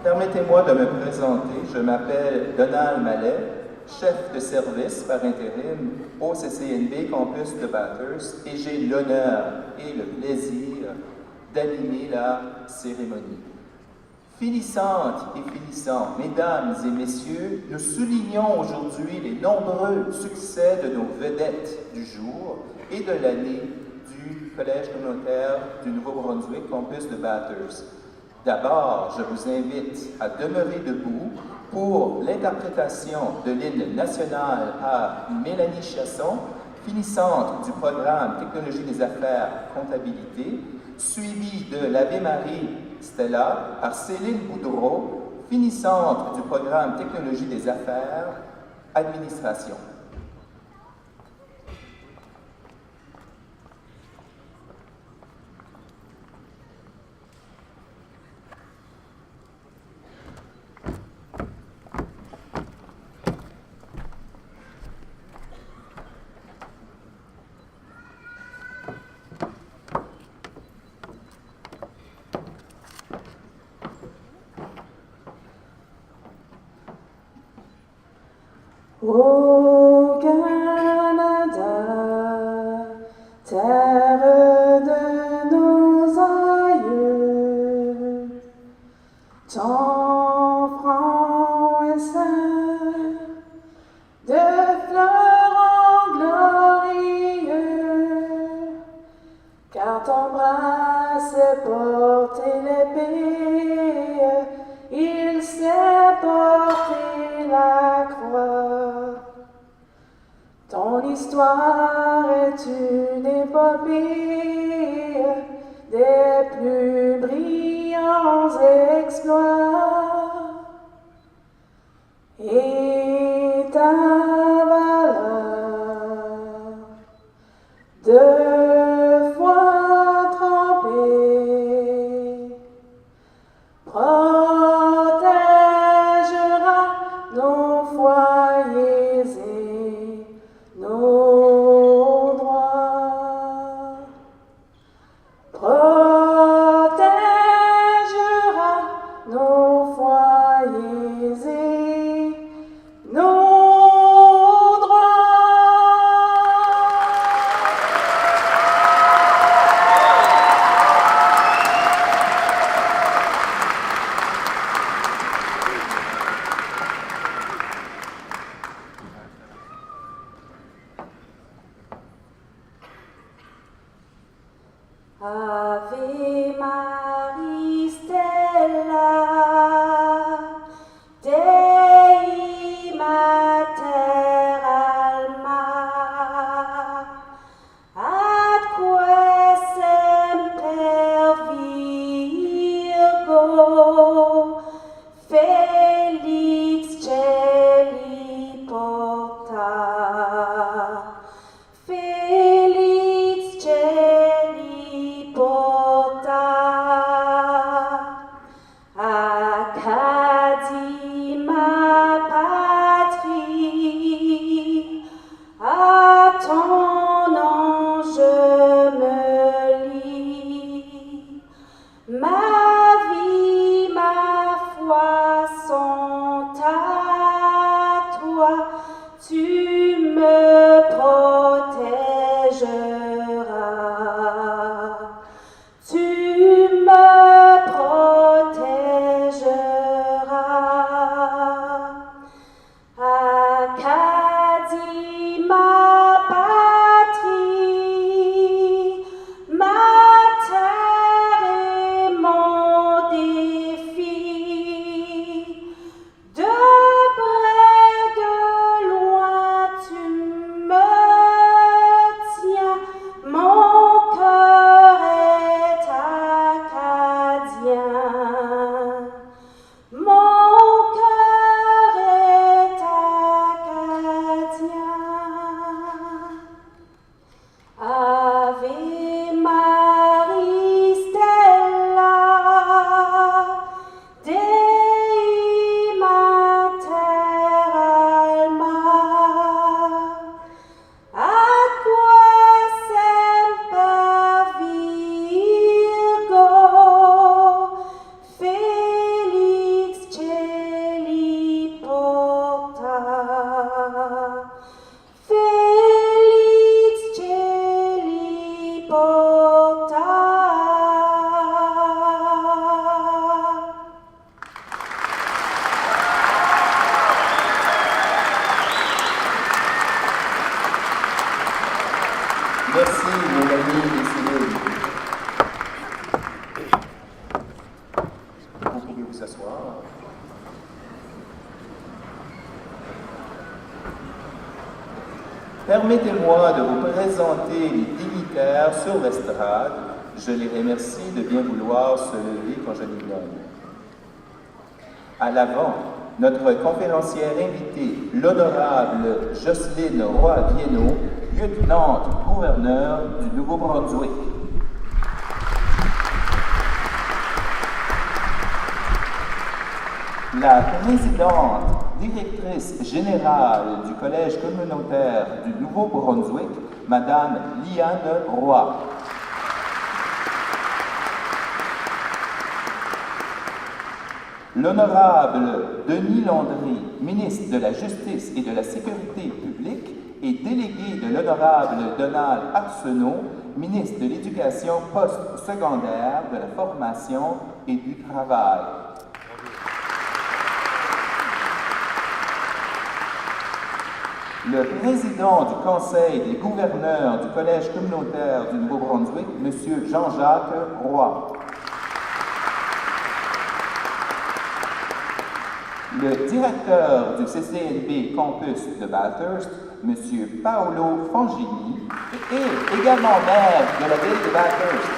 Permettez-moi de me présenter. Je m'appelle Donald Mallet, chef de service par intérim au CCNB Campus de Bathurst, et j'ai l'honneur et le plaisir d'animer la cérémonie. Finissantes et finissants, mesdames et messieurs, nous soulignons aujourd'hui les nombreux succès de nos vedettes du jour et de l'année du Collège communautaire du Nouveau-Brunswick, campus de Bathurst. D'abord, je vous invite à demeurer debout pour l'interprétation de l'hymne national par Mélanie Chasson, finissante du programme Technologie des affaires comptabilité, suivie de l'Ave Marie Stella par Céline Boudreau, finissante du programme Technologie des affaires administration. Ô Canada, terre de nos aïeux, ton front est ceint de fleurons glorieux, car ton bras s'est porté l'épée, il s'est porté la croix. Ton histoire est une épopée des plus brillants exploits, et ta valeur deux fois trempée protégera nos foyers et nos droits, protégera nos foyers et nos droits. Ave Maria Stella, Dei Mater Alma, atque semper Virgo, Felix celi porta, Felix celi porta, Acadie ma patrie, à ton nom je me lie, ma vie, ma foi sont à toi, tu me protégeras, tu me protégeras. Acadie ma patrie, ma terre et mon défi, de près, de loin, Merci, mon ami et Céline. Vous pouvez vous asseoir. Permettez-moi de vous présenter les dignitaires sur l'estrade. Je les remercie de bien vouloir se lever quand je les nomme. À l'avant, notre conférencière invitée, l'honorable Jocelyne Roy-Vienno, lieutenant-gouverneur du Nouveau-Brunswick. La présidente directrice générale du Collège communautaire du Nouveau-Brunswick, Madame Liane Roy. L'honorable Denis Landry, ministre de la Justice et de la Sécurité publique, et délégué de l'honorable Donald Arsenault, ministre de l'Éducation postsecondaire, de la Formation et du Travail. Le président du Conseil des gouverneurs du Collège communautaire du Nouveau-Brunswick, M. Jean-Jacques Roy. Le directeur du CCNB Campus de Bathurst, M. Paolo Fangini, et également maire de la ville de Bathurst.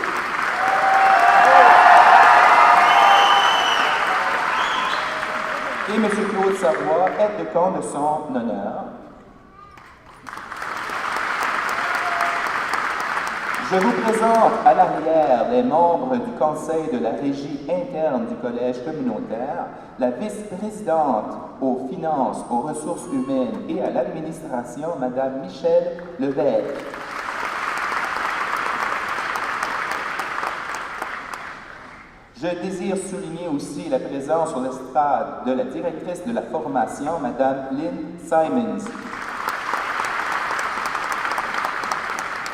Et M. Claude Savoie, aide-de-camp de son honneur. Je vous présente à l'arrière les membres du Conseil de la Régie interne du Collège communautaire, la vice-présidente aux finances, aux ressources humaines et à l'administration, Mme Michèle Levesque. Je désire souligner aussi la présence sur l'estrade de la directrice de la formation, Mme Lynn Simons,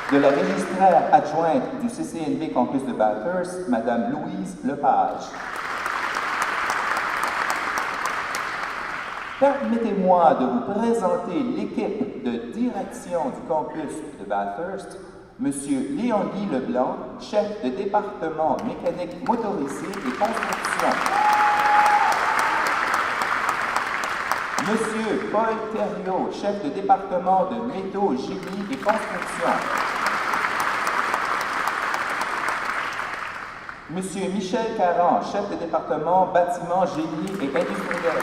de la registraire adjointe du CCNB Campus de Bathurst, Mme Louise Lepage. Permettez-moi de vous présenter l'équipe de direction du campus de Bathurst, M. Léon-Guy Leblanc, chef de département mécanique motorisée et construction. M. Paul Thériault, chef de département de métaux, génie et construction. M. Michel Caron, chef de département bâtiment, génie et industriel.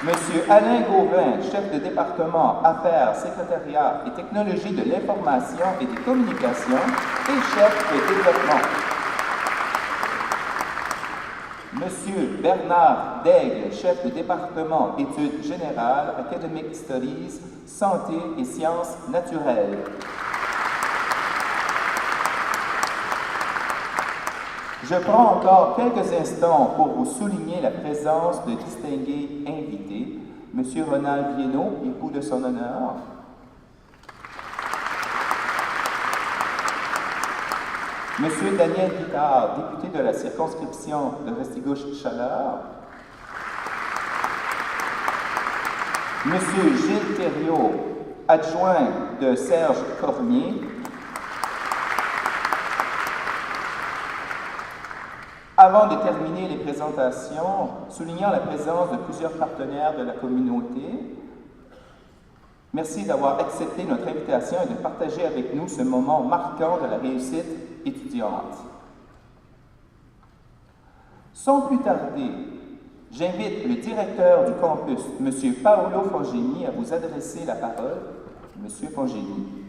M. Alain Gauvin, chef de département affaires, secrétariat et technologie de l'information et des communications et chef de développement. M. Bernard Daigle, chef de département études générales, Academic Studies, santé et sciences naturelles. Je prends encore quelques instants pour vous souligner la présence de distingués invités. M. Ronald Vienno, époux de son honneur. M. Daniel Guitard, député de la circonscription de Restigouche-Chaleur. M. Gilles Thériault, adjoint de Serge Cormier. Avant de terminer les présentations, soulignant la présence de plusieurs partenaires de la communauté, merci d'avoir accepté notre invitation et de partager avec nous ce moment marquant de la réussite étudiante. Sans plus tarder, j'invite le directeur du campus, M. Paolo Fangini, à vous adresser la parole. M. Fangini.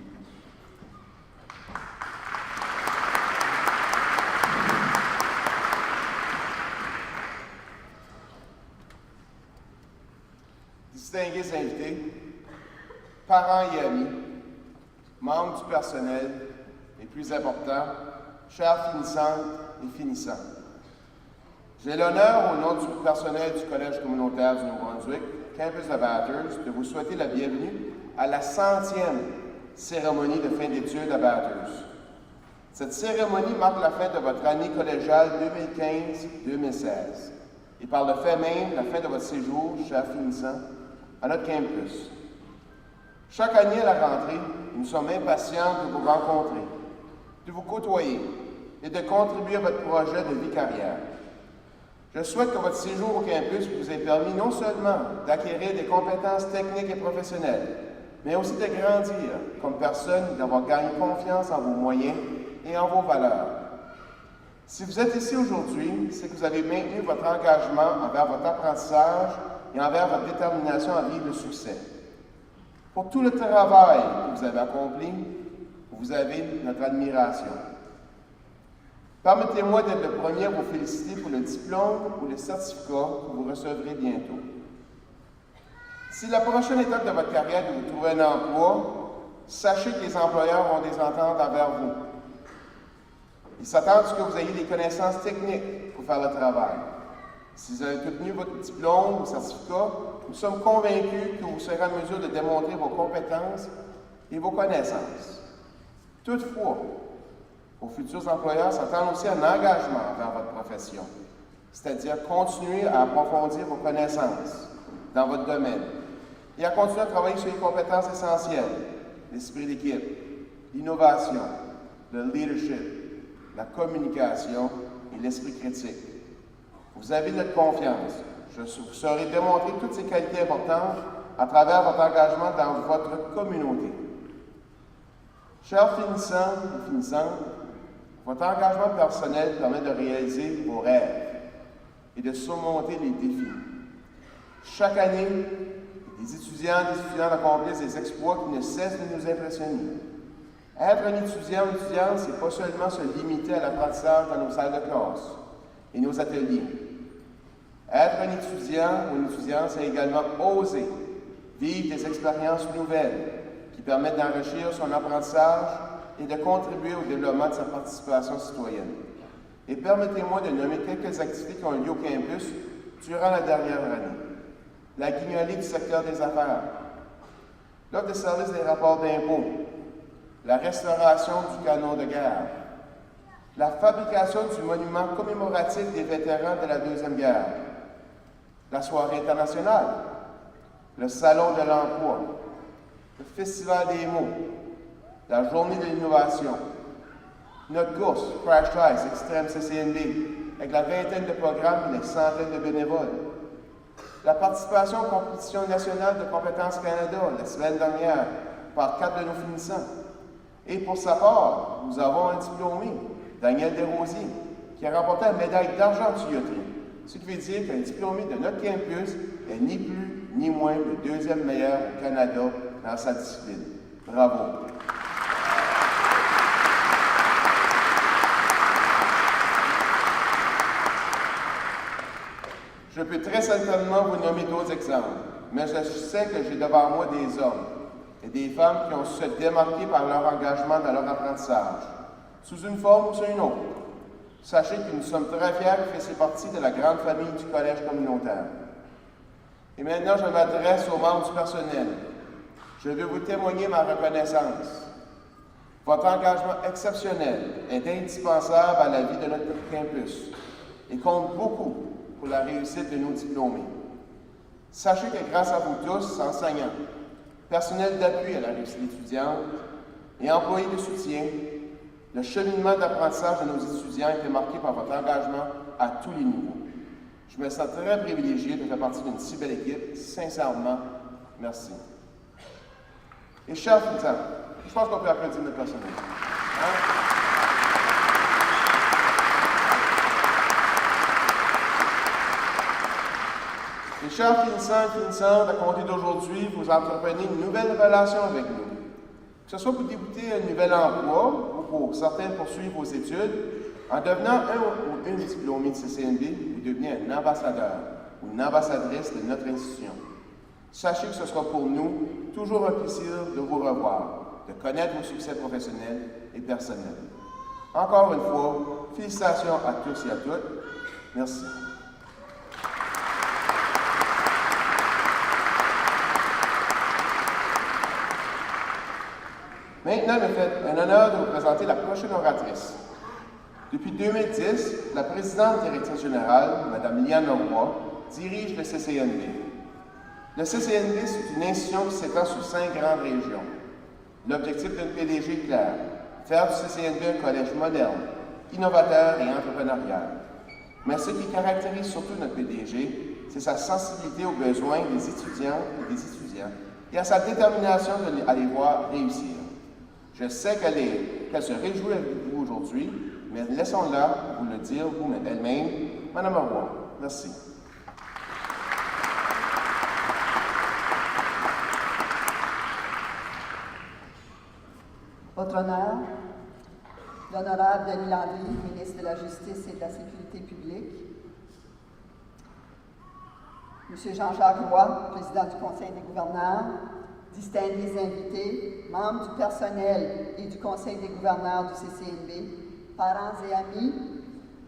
Distingués invités, parents et amis, membres du personnel et plus important, chers finissantes et finissants. J'ai l'honneur, au nom du personnel du Collège communautaire du Nouveau-Brunswick, campus de Bathurst, de vous souhaiter la bienvenue à la 100e cérémonie de fin d'études à Bathurst. Cette cérémonie marque la fin de votre année collégiale 2015-2016 et par le fait même la fin de votre séjour, chers finissants, à notre campus. Chaque année à la rentrée, nous sommes impatients de vous rencontrer, de vous côtoyer et de contribuer à votre projet de vie-carrière. Je souhaite que votre séjour au campus vous ait permis non seulement d'acquérir des compétences techniques et professionnelles, mais aussi de grandir comme personne et d'avoir gagné confiance en vos moyens et en vos valeurs. Si vous êtes ici aujourd'hui, c'est que vous avez maintenu votre engagement envers votre apprentissage et envers votre détermination à vivre le succès. Pour tout le travail que vous avez accompli, vous avez notre admiration. Permettez-moi d'être le premier à vous féliciter pour le diplôme ou le certificat que vous recevrez bientôt. Si la prochaine étape de votre carrière est de vous trouver un emploi, sachez que les employeurs ont des attentes envers vous. Ils s'attendent à ce que vous ayez des connaissances techniques pour faire le travail. Si vous avez obtenu votre diplôme ou certificat, nous sommes convaincus que vous serez en mesure de démontrer vos compétences et vos connaissances. Toutefois, vos futurs employeurs s'attendent aussi à un engagement envers votre profession, c'est-à-dire continuer à approfondir vos connaissances dans votre domaine et à continuer à travailler sur les compétences essentielles, l'esprit d'équipe, l'innovation, le leadership, la communication et l'esprit critique. Vous avez notre confiance. Je vous saurai démontrer toutes ces qualités importantes à travers votre engagement dans votre communauté. Chers finissants et finissantes, votre engagement personnel permet de réaliser vos rêves et de surmonter les défis. Chaque année, les étudiants et les étudiantes accomplissent des exploits qui ne cessent de nous impressionner. Être un étudiant ou étudiante, ce n'est pas seulement se limiter à l'apprentissage dans nos salles de classe et nos ateliers. Être un étudiant ou une étudiante, c'est également oser vivre des expériences nouvelles qui permettent d'enrichir son apprentissage et de contribuer au développement de sa participation citoyenne. Et permettez-moi de nommer quelques activités qui ont eu lieu au campus durant la dernière année. La guignolée du secteur des affaires, l'offre de service des rapports d'impôts, la restauration du canon de guerre, la fabrication du monument commémoratif des vétérans de la Deuxième Guerre, la soirée internationale, le salon de l'emploi, le festival des mots, la journée de l'innovation, notre course Crash Ice Extreme CCNB, avec la vingtaine de programmes et les centaines de bénévoles, la participation aux compétitions nationales de Compétences Canada la semaine dernière par 4 de nos finissants. Et pour sa part, nous avons un diplômé, Daniel Desrosiers, qui a remporté la médaille d'argent de tuyauterie, ce qui veut dire qu'un diplômé de notre campus est ni plus ni moins le deuxième meilleur au Canada dans sa discipline. Bravo! Je peux très certainement vous nommer d'autres exemples, mais je sais que j'ai devant moi des hommes et des femmes qui ont su se démarquer par leur engagement dans leur apprentissage, sous une forme ou sous une autre. Sachez que nous sommes très fiers de faire partie de la grande famille du Collège communautaire. Et maintenant, je m'adresse aux membres du personnel. Je veux vous témoigner ma reconnaissance. Votre engagement exceptionnel est indispensable à la vie de notre campus et compte beaucoup pour la réussite de nos diplômés. Sachez que grâce à vous tous, enseignants, personnel d'appui à la réussite étudiante et employés de soutien, le cheminement d'apprentissage de nos étudiants a été marqué par votre engagement à tous les niveaux. Je me sens très privilégié de faire partie d'une si belle équipe. Sincèrement, merci. Et chers finissants, je pense qu'on peut applaudir notre personnel. Et chers finissants et finissantes, à compter d'aujourd'hui, vous entreprenez une nouvelle relation avec nous. Que ce soit pour débuter un nouvel emploi ou pour certains poursuivre vos études, en devenant un ou une diplômée de CCNB, vous devenez un ambassadeur ou une ambassadrice de notre institution. Sachez que ce sera pour nous toujours un plaisir de vous revoir, de connaître vos succès professionnels et personnels. Encore une fois, félicitations à tous et à toutes. Merci. Maintenant, il me fait un honneur de vous présenter la prochaine oratrice. Depuis 2010, la présidente directrice générale, Mme Liliane Leroy, dirige le CCNB. Le CCNB, c'est une institution qui s'étend sur 5 grandes régions. L'objectif d'une PDG est clair, faire du CCNB un collège moderne, innovateur et entrepreneurial. Mais ce qui caractérise surtout notre PDG, c'est sa sensibilité aux besoins des étudiants et des étudiants et à sa détermination à les voir réussir. Je sais qu'elle se réjouit avec vous aujourd'hui, mais laissons-la vous le dire elle-même. Madame Roy, merci. Votre honneur, l'honorable Denis Landry, ministre de la Justice et de la Sécurité publique, Monsieur Jean-Jacques Roy, président du Conseil des gouverneurs, distingués invités, membres du personnel et du Conseil des gouverneurs du CCNB, parents et amis,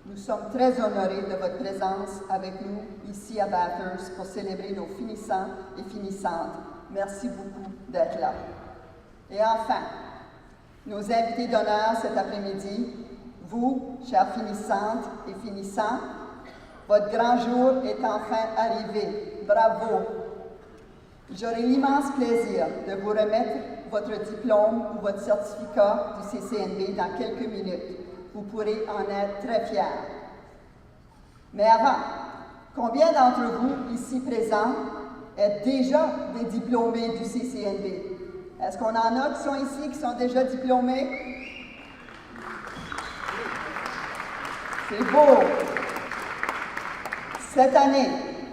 nous sommes très honorés de votre présence avec nous ici à Bathurst pour célébrer nos finissants et finissantes. Merci beaucoup d'être là. Et enfin, nos invités d'honneur cet après-midi, vous, chères finissantes et finissants, votre grand jour est enfin arrivé. Bravo! J'aurai l'immense plaisir de vous remettre votre diplôme ou votre certificat du CCNB dans quelques minutes. Vous pourrez en être très fiers. Mais avant, combien d'entre vous ici présents êtes déjà des diplômés du CCNB? Est-ce qu'on en a qui sont ici, qui sont déjà diplômés? C'est beau! Cette année,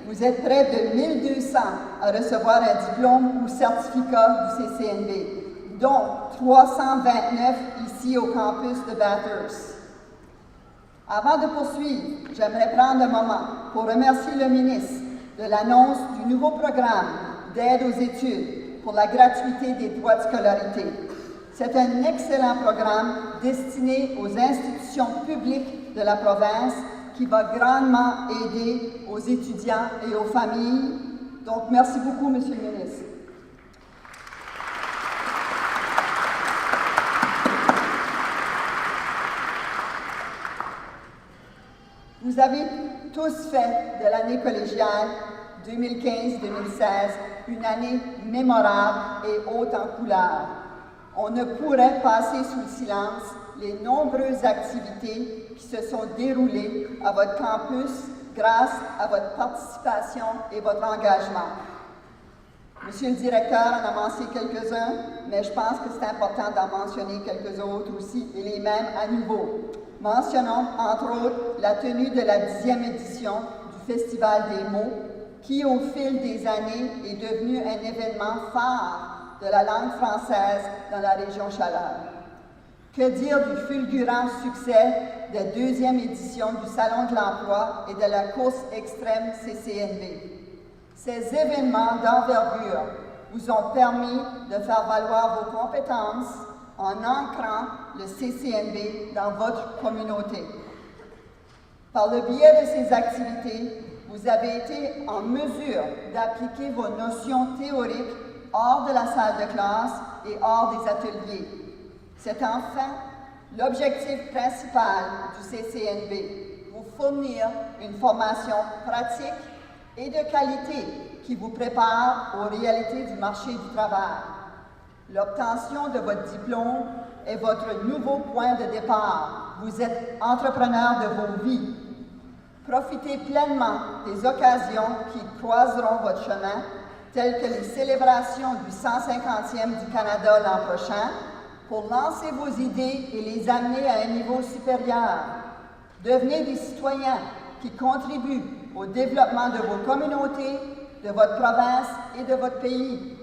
vous êtes près de 1200 à recevoir un diplôme ou certificat du CCNB, dont 329 ici au campus de Bathurst. Avant de poursuivre, j'aimerais prendre un moment pour remercier le ministre de l'annonce du nouveau programme d'aide aux études pour la gratuité des droits de scolarité. C'est un excellent programme destiné aux institutions publiques de la province qui va grandement aider aux étudiants et aux familles. Donc, merci beaucoup, Monsieur le ministre. Vous avez tous fait de l'année collégiale 2015-2016 une année mémorable et haute en couleurs. On ne pourrait passer sous le silence les nombreuses activités qui se sont déroulées à votre campus grâce à votre participation et votre engagement. Monsieur le directeur en a mentionné quelques-uns, mais je pense que c'est important d'en mentionner quelques autres aussi, et les mêmes à nouveau. Mentionnons, entre autres, la tenue de la 10e édition du Festival des mots, qui, au fil des années, est devenu un événement phare de la langue française dans la région Chaleur. Que dire du fulgurant succès de la 2e édition du Salon de l'Emploi et de la course extrême CCNB? Ces événements d'envergure vous ont permis de faire valoir vos compétences en ancrant le CCNB dans votre communauté. Par le biais de ces activités, vous avez été en mesure d'appliquer vos notions théoriques hors de la salle de classe et hors des ateliers. C'est enfin l'objectif principal du CCNB, vous fournir une formation pratique et de qualité qui vous prépare aux réalités du marché du travail. L'obtention de votre diplôme est votre nouveau point de départ. Vous êtes entrepreneur de vos vies. Profitez pleinement des occasions qui croiseront votre chemin, telles que les célébrations du 150e du Canada l'an prochain, pour lancer vos idées et les amener à un niveau supérieur. Devenez des citoyens qui contribuent au développement de vos communautés, de votre province et de votre pays.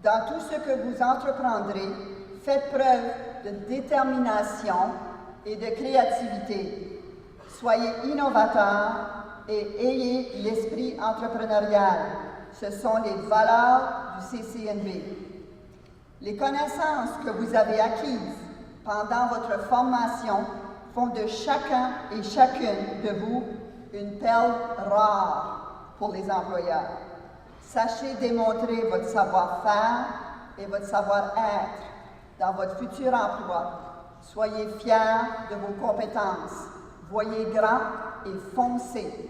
Dans tout ce que vous entreprendrez, faites preuve de détermination et de créativité. Soyez innovateurs et ayez l'esprit entrepreneurial. Ce sont les valeurs du CCNB. Les connaissances que vous avez acquises pendant votre formation font de chacun et chacune de vous une perle rare pour les employeurs. Sachez démontrer votre savoir-faire et votre savoir-être dans votre futur emploi. Soyez fiers de vos compétences. Voyez grand et foncez.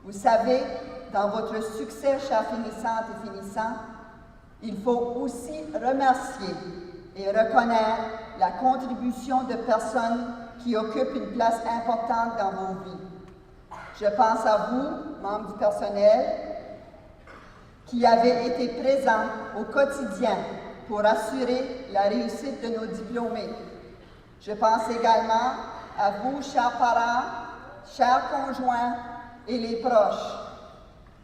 Vous savez, dans votre succès, chers finissantes et finissants, il faut aussi remercier et reconnaître la contribution de personnes qui occupent une place importante dans vos vies. Je pense à vous, membres du personnel, qui avez été présents au quotidien pour assurer la réussite de nos diplômés. Je pense également à vous, chers parents, chers conjoints et les proches,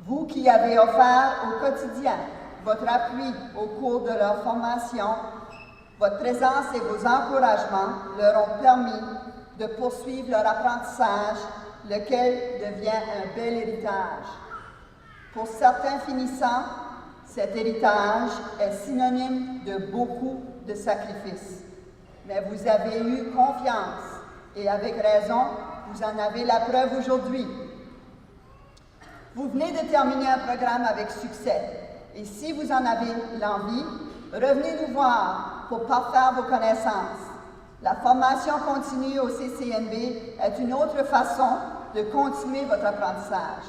vous qui avez offert au quotidien votre appui au cours de leur formation. Votre présence et vos encouragements leur ont permis de poursuivre leur apprentissage, lequel devient un bel héritage. Pour certains finissants, cet héritage est synonyme de beaucoup de sacrifices. Mais vous avez eu confiance et avec raison, vous en avez la preuve aujourd'hui. Vous venez de terminer un programme avec succès et si vous en avez l'envie, revenez nous voir pour parfaire vos connaissances. La formation continue au CCNB est une autre façon de continuer votre apprentissage.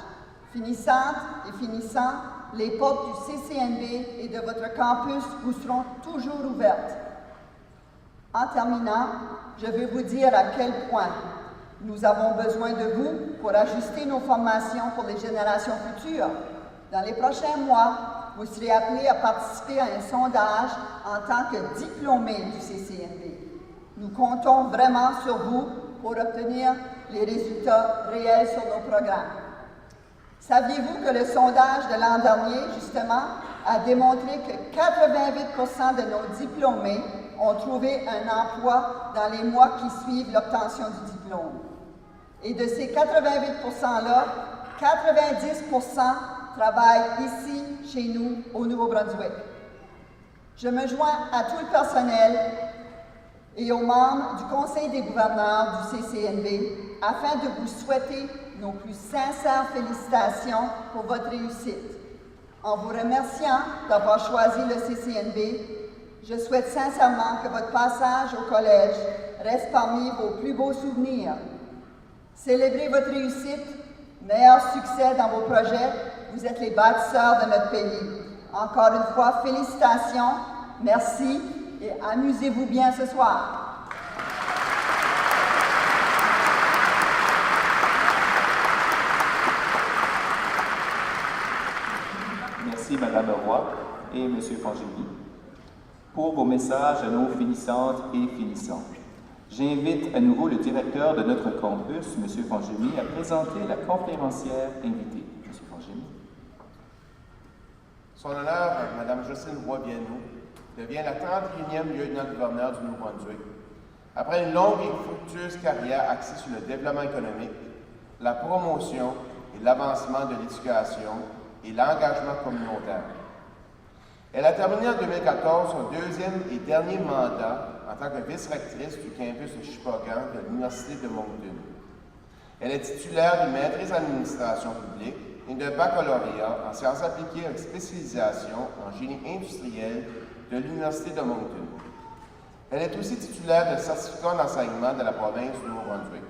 Finissantes et finissants, les portes du CCNB et de votre campus vous seront toujours ouvertes. En terminant, je veux vous dire à quel point nous avons besoin de vous pour ajuster nos formations pour les générations futures. Dans les prochains mois, vous serez appelés à participer à un sondage en tant que diplômé du CCNB. Nous comptons vraiment sur vous pour obtenir les résultats réels sur nos programmes. Saviez-vous que le sondage de l'an dernier, justement, a démontré que 88% de nos diplômés ont trouvé un emploi dans les mois qui suivent l'obtention du diplôme? Et de ces 88%-là, 90% travaillent ici, chez nous, au Nouveau-Brunswick. Je me joins à tout le personnel et aux membres du Conseil des gouverneurs du CCNB afin de vous souhaiter nos plus sincères félicitations pour votre réussite. En vous remerciant d'avoir choisi le CCNB, je souhaite sincèrement que votre passage au collège reste parmi vos plus beaux souvenirs. Célébrez votre réussite, meilleur succès dans vos projets. Vous êtes les bâtisseurs de notre pays. Encore une fois, félicitations, merci et amusez-vous bien ce soir. Merci, Mme Roy et M. Fangémy, pour vos messages à nos finissantes et finissants. J'invite à nouveau le directeur de notre campus, M. Fangémy, à présenter la conférencière invitée. M. Fangémy. Son honneur, Mme Jocelyne Roy-Bienneau, devient la 31e lieutenant-gouverneur du Nouveau-Brunswick. Après une longue et fructueuse carrière axée sur le développement économique, la promotion et l'avancement de l'éducation et l'engagement communautaire. Elle a terminé en 2014 son deuxième et dernier mandat en tant que vice-rectrice du campus de Sheboygan de l'Université de Moncton. Elle est titulaire d'une maîtrise en administration publique et de baccalauréat en sciences appliquées avec spécialisation en génie industriel de l'Université de Moncton. Elle est aussi titulaire de certificat d'enseignement de la province du Nouveau-Brunswick.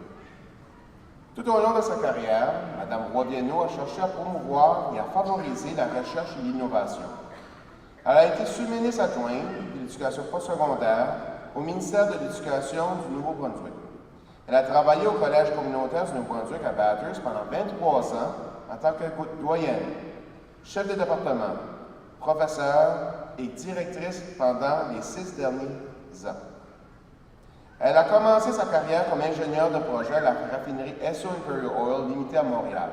Tout au long de sa carrière, Mme Roy-Bienneau a cherché à promouvoir et à favoriser la recherche et l'innovation. Elle a été sous-ministre adjointe de l'Éducation postsecondaire au ministère de l'Éducation du Nouveau-Brunswick. Elle a travaillé au Collège communautaire du Nouveau-Brunswick à Bathurst pendant 23 ans en tant que doyenne, chef de département, professeure et directrice pendant les 6 derniers ans. Elle a commencé sa carrière comme ingénieure de projet à la raffinerie Esso Imperial Oil limitée à Montréal.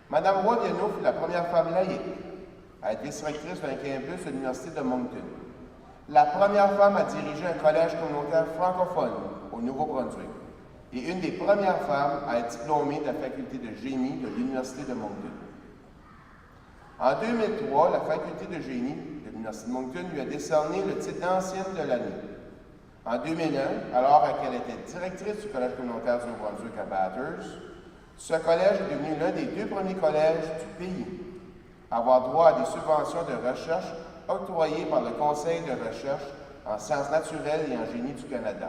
Mme Roy-Bienneau fut la première femme laïque à être vice-rectrice d'un campus de l'Université de Moncton. La première femme à diriger un collège communautaire francophone au Nouveau-Brunswick et une des premières femmes à être diplômée de la faculté de génie de l'Université de Moncton. En 2003, la faculté de génie de l'Université de Moncton lui a décerné le titre d'ancienne de l'année. En 2001, alors qu'elle était directrice du Collège communautaire du Nouveau-Brunswick à Bathurst, ce collège est devenu l'un des 2 premiers collèges du pays à avoir droit à des subventions de recherche octroyées par le Conseil de recherche en sciences naturelles et en génie du Canada.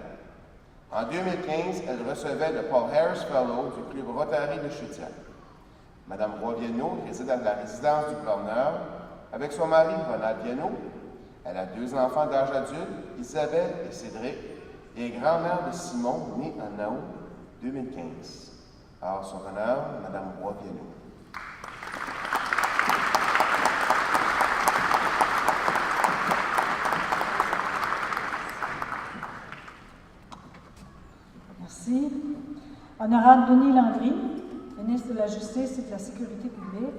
En 2015, elle recevait le Paul Harris Fellow du Club Rotary de Shediac. Madame Roy-Viano réside à la résidence du gouverneur avec son mari, Ronald Viano. Elle a 2 enfants d'âge adulte, Isabelle et Cédric, et est grand-mère de Simon, né en août 2015. Alors, son honneur, Madame Roy-Viano. Merci. Honorable Denis Landry, ministre de la Justice et de la Sécurité publique,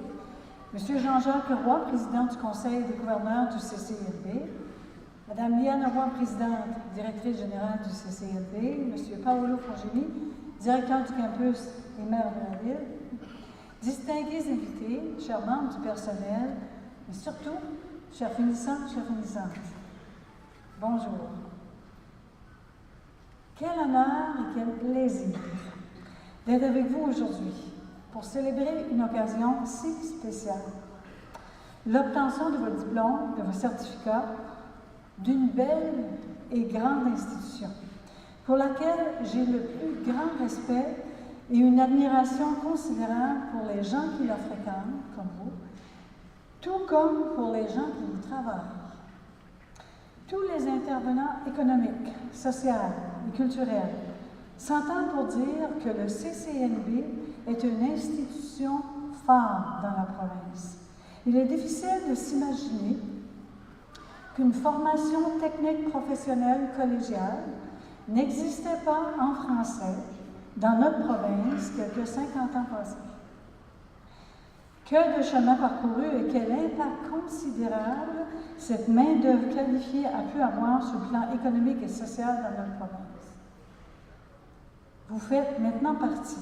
Monsieur Jean-Jacques Roy, président du Conseil des gouverneurs du CCNB, Madame Liane Roy, présidente, directrice générale du CCNB, Monsieur Paolo Frangini, directeur du campus et maire de la ville, distingués invités, chers membres du personnel, mais surtout, chers finissants, chères finissantes, bonjour. Quel honneur et quel plaisir d'être avec vous aujourd'hui pour célébrer une occasion si spéciale. L'obtention de votre diplôme, de vos certificats, d'une belle et grande institution, pour laquelle j'ai le plus grand respect et une admiration considérable pour les gens qui la fréquentent, comme vous, tout comme pour les gens qui y travaillent. Tous les intervenants économiques, sociaux et culturels s'entendent pour dire que le CCNB est une institution phare dans la province. Il est difficile de s'imaginer qu'une formation technique professionnelle collégiale n'existait pas en français dans notre province quelques 50 ans passés. Que de chemin parcouru et quel impact considérable cette main-d'œuvre qualifiée a pu avoir sur le plan économique et social dans notre province. Vous faites maintenant partie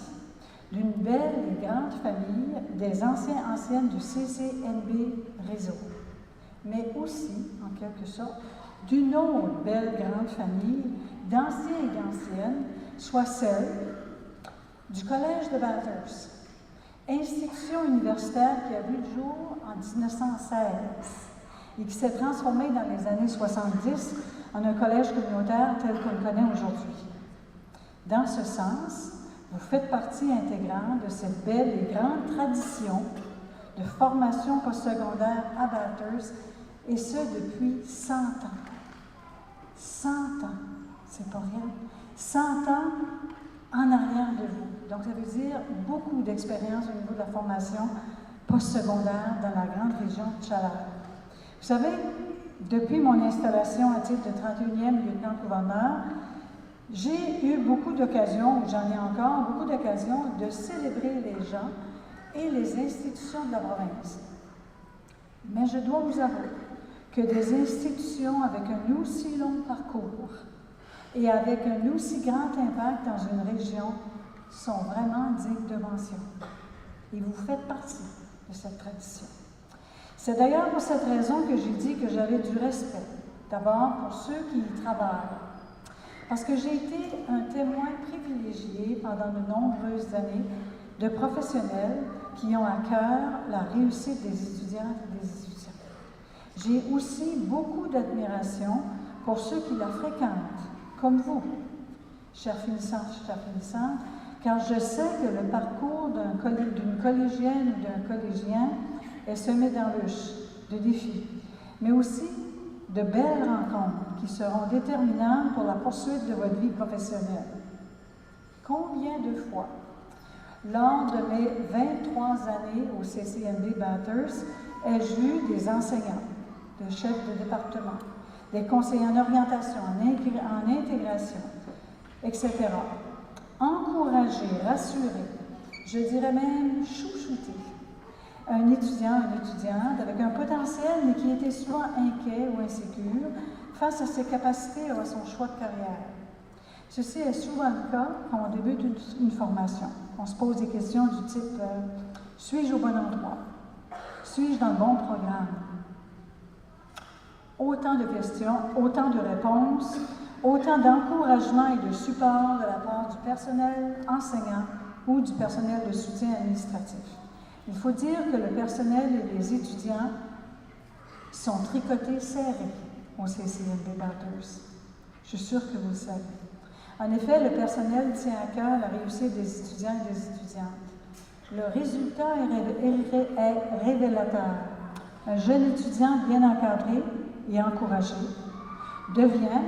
d'une belle et grande famille des anciennes du CCNB Réseau, mais aussi, en quelque sorte, d'une autre belle grande famille d'anciens et d'anciennes, soit celle du Collège de Bathurst, institution universitaire qui a vu le jour en 1916 et qui s'est transformée dans les années 70 en un collège communautaire tel qu'on le connaît aujourd'hui. Dans ce sens, vous faites partie intégrante de cette belle et grande tradition de formation postsecondaire à Bathurst, et ce depuis 100 ans. 100 ans, c'est pas rien. 100 ans en arrière de vous. Donc, ça veut dire beaucoup d'expérience au niveau de la formation postsecondaire dans la grande région de Chaleur. Vous savez, depuis mon installation à titre de 31e lieutenant-gouverneur, j'ai eu beaucoup d'occasions, j'en ai encore, beaucoup d'occasions de célébrer les gens et les institutions de la province. Mais je dois vous avouer que des institutions avec un aussi long parcours et avec un aussi grand impact dans une région sont vraiment dignes de mention. Et vous faites partie de cette tradition. C'est d'ailleurs pour cette raison que j'ai dit que j'avais du respect, d'abord pour ceux qui y travaillent, parce que j'ai été un témoin privilégié pendant de nombreuses années de professionnels qui ont à cœur la réussite des étudiantes et des étudiants. J'ai aussi beaucoup d'admiration pour ceux qui la fréquentent, comme vous, chers finissants, chers finissantes, car je sais que le parcours d'une collégienne ou d'un collégien est semé d'embûches, de défis, mais aussi de belles rencontres qui seront déterminantes pour la poursuite de votre vie professionnelle. Combien de fois, lors de mes 23 années au CCNB Bathurst, ai-je vu des enseignants, des chefs de département, des conseillers en orientation, en intégration, etc., encourager, rassurer, je dirais même chouchouter un étudiant, une étudiante avec un potentiel, mais qui était souvent inquiet ou insécure face à ses capacités ou à son choix de carrière. Ceci est souvent le cas quand on débute une formation. On se pose des questions du type « Suis-je au bon endroit? Suis-je dans le bon programme? » Autant de questions, autant de réponses, autant d'encouragement et de support de la part du personnel enseignant ou du personnel de soutien administratif. Il faut dire que le personnel et les étudiants sont tricotés serrés au CCNB Bathurst. Je suis sûre que vous le savez. En effet, le personnel tient à cœur la réussite des étudiants et des étudiantes. Le résultat est révélateur. Un jeune étudiant bien encadré et encouragé devient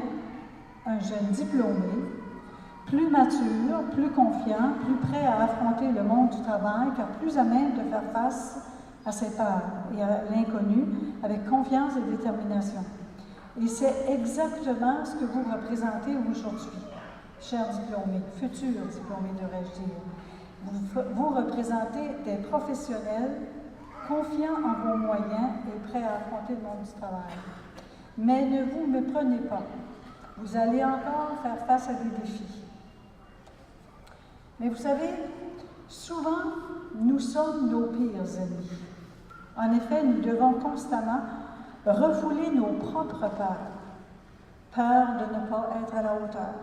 un jeune diplômé, plus mature, plus confiant, plus prêt à affronter le monde du travail, car plus à même de faire face à ses peurs et à l'inconnu avec confiance et détermination. Et c'est exactement ce que vous représentez aujourd'hui, chers diplômés, futurs diplômés, devrais-je dire. Vous représentez des professionnels confiants en vos moyens et prêts à affronter le monde du travail. Mais ne vous méprenez pas. Vous allez encore faire face à des défis. Mais vous savez, souvent, nous sommes nos pires ennemis. En effet, nous devons constamment refouler nos propres peurs. Peur de ne pas être à la hauteur.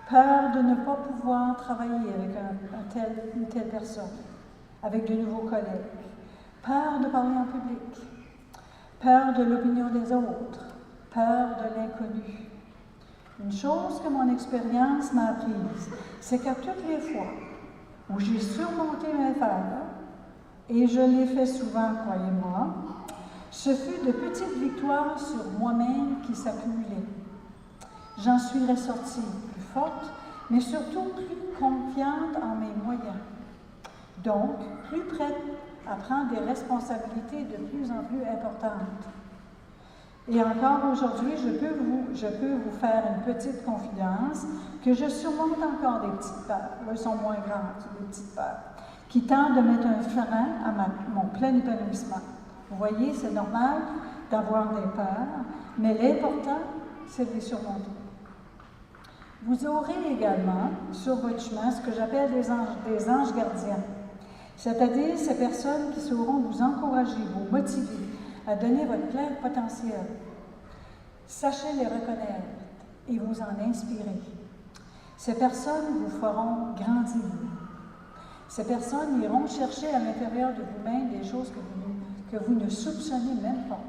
Peur de ne pas pouvoir travailler avec une telle personne, avec de nouveaux collègues. Peur de parler en public. Peur de l'opinion des autres. Peur de l'inconnu. Une chose que mon expérience m'a apprise, c'est qu'à toutes les fois où j'ai surmonté mes peurs, et je l'ai fait souvent, croyez-moi, ce fut de petites victoires sur moi-même qui s'accumulaient. J'en suis ressortie plus forte, mais surtout plus confiante en mes moyens. Donc, plus prête à prendre des responsabilités de plus en plus importantes. Et encore aujourd'hui, je peux vous faire une petite confidence que je surmonte encore des petites peurs. Elles sont moins grandes, des petites peurs, qui tentent de mettre un frein à mon plein épanouissement. Vous voyez, c'est normal d'avoir des peurs, mais l'important, c'est de les surmonter. Vous aurez également sur votre chemin ce que j'appelle des anges gardiens, c'est-à-dire ces personnes qui sauront vous encourager, vous motiver à donner votre plein potentiel. Sachez les reconnaître et vous en inspirer. Ces personnes vous feront grandir. Ces personnes iront chercher à l'intérieur de vous-même des choses que vous ne soupçonnez même pas.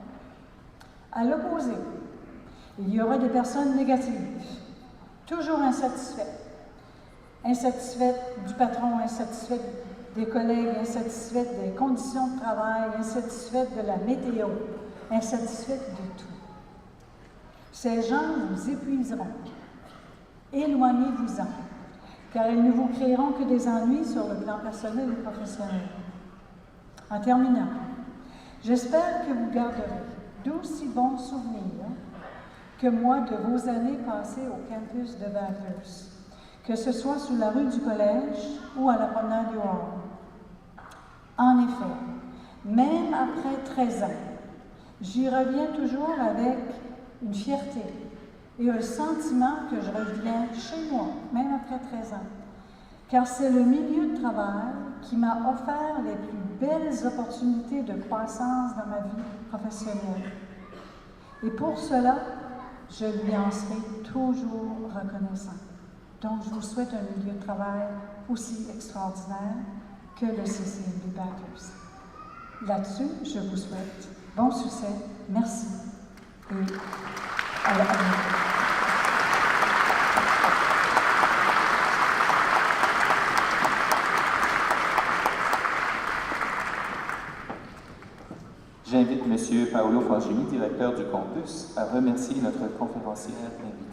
À l'opposé, il y aura des personnes négatives, toujours insatisfaites. Insatisfaites du patron, insatisfaites des collègues, insatisfaites des conditions de travail, insatisfaites de la météo, insatisfaites de tout. Ces gens vous épuiseront. Éloignez-vous-en, car ils ne vous créeront que des ennuis sur le plan personnel et professionnel. En terminant, j'espère que vous garderez d'aussi bons souvenirs que moi de vos années passées au campus de Bathurst, que ce soit sous la rue du collège ou à la promenade du Hall. En effet, même après 13 ans, j'y reviens toujours avec une fierté et un sentiment que je reviens chez moi, même après 13 ans. Car c'est le milieu de travail qui m'a offert les plus belles opportunités de croissance dans ma vie professionnelle. Et pour cela, je lui en serai toujours reconnaissant. Donc, je vous souhaite un milieu de travail aussi extraordinaire que le CCNB Bathurst. Là-dessus, je vous souhaite bon succès, merci et à la prochaine. J'invite M. Paolo Fangini, directeur du campus, à remercier notre conférencière invitée.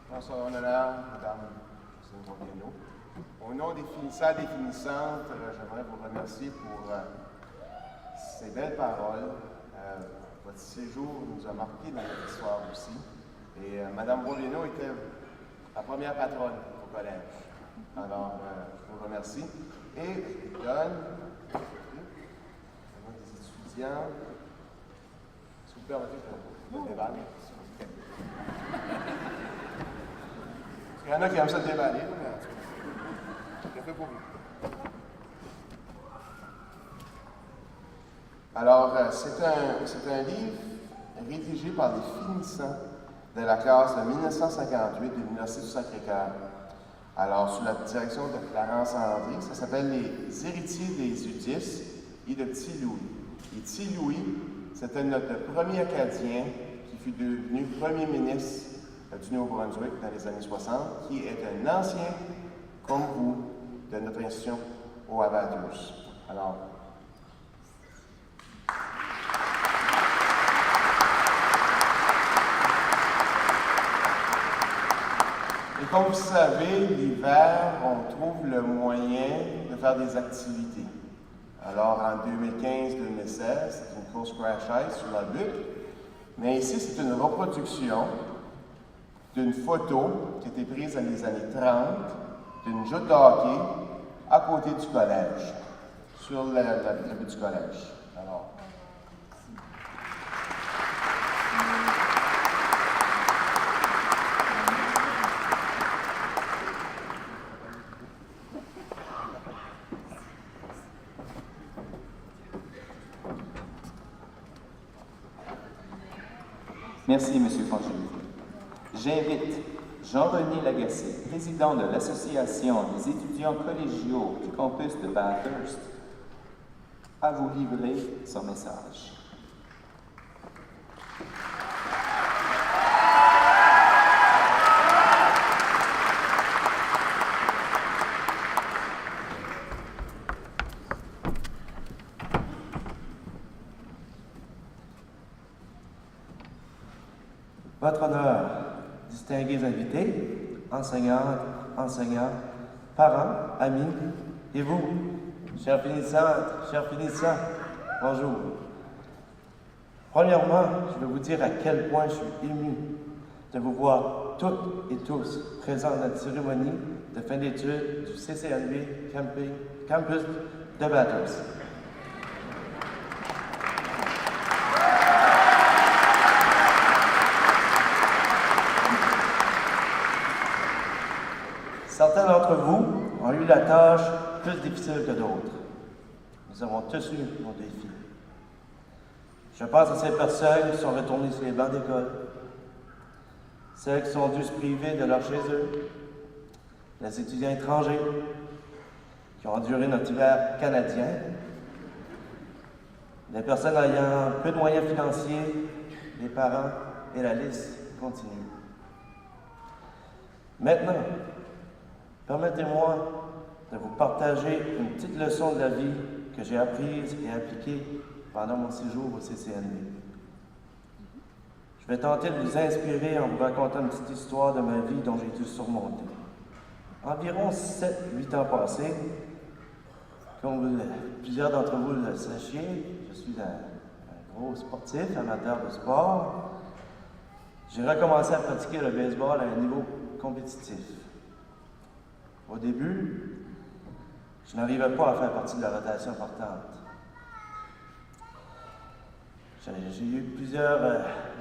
Bonsoir, en honneur, Mme Bourguignon. Au nom des finissants et des finissantes, j'aimerais vous remercier pour ces belles paroles. Votre séjour nous a marqué dans notre histoire aussi. Et Mme Bourguignon était la première patronne au collège. Alors, je vous remercie. Et je donne des étudiants. Si vous permettez, je me déballe. Il y en a qui aiment ça déballer, mais en tout cas, je le fais pour vous. Alors, c'est un livre rédigé par les finissants de la classe de 1958 de l'Université du Sacré-Cœur. Alors, sous la direction de Clarence André, ça s'appelle les Héritiers des Udis et de Ti Louis. Et Ti Louis, c'était notre premier Acadien qui fut devenu premier ministre du Nouveau-Brunswick dans les années 60, qui est un ancien, comme vous, de notre institution au Bathurst. Alors, et comme vous savez, l'hiver, on trouve le moyen de faire des activités. Alors, en 2015-2016, c'est une course crash ice sur la butte. Mais ici, c'est une reproduction d'une photo qui a été prise dans les années 30 d'une joute de hockey à côté du collège, sur la butte du collège. Alors, Merci, M. Francheville. J'invite Jean-René Lagacé, président de l'Association des étudiants collégiaux du campus de Bathurst, à vous livrer son message. Votre honneur, distingués invités, enseignantes, enseignants, parents, amis, et vous, chers finissants, bonjour. Premièrement, je veux vous dire à quel point je suis ému de vous voir toutes et tous présents dans la cérémonie de fin d'études du CCNB Campus de Bathurst. Certains d'entre vous ont eu la tâche plus difficile que d'autres. Nous avons tous eu nos défis. Je pense à ces personnes qui sont retournées sur les bancs d'école, celles qui sont dues se priver de leur chez eux, les étudiants étrangers qui ont enduré notre hiver canadien, les personnes ayant peu de moyens financiers, les parents, et la liste continue. Maintenant, permettez-moi de vous partager une petite leçon de la vie que j'ai apprise et appliquée pendant mon séjour au CCNB. Je vais tenter de vous inspirer en vous racontant une petite histoire de ma vie dont j'ai dû surmonter. Environ 7-8 ans passés, comme plusieurs d'entre vous le sachiez, je suis un gros sportif, amateur de sport. J'ai recommencé à pratiquer le baseball à un niveau compétitif. Au début, je n'arrivais pas à faire partie de la rotation partante. J'ai eu plusieurs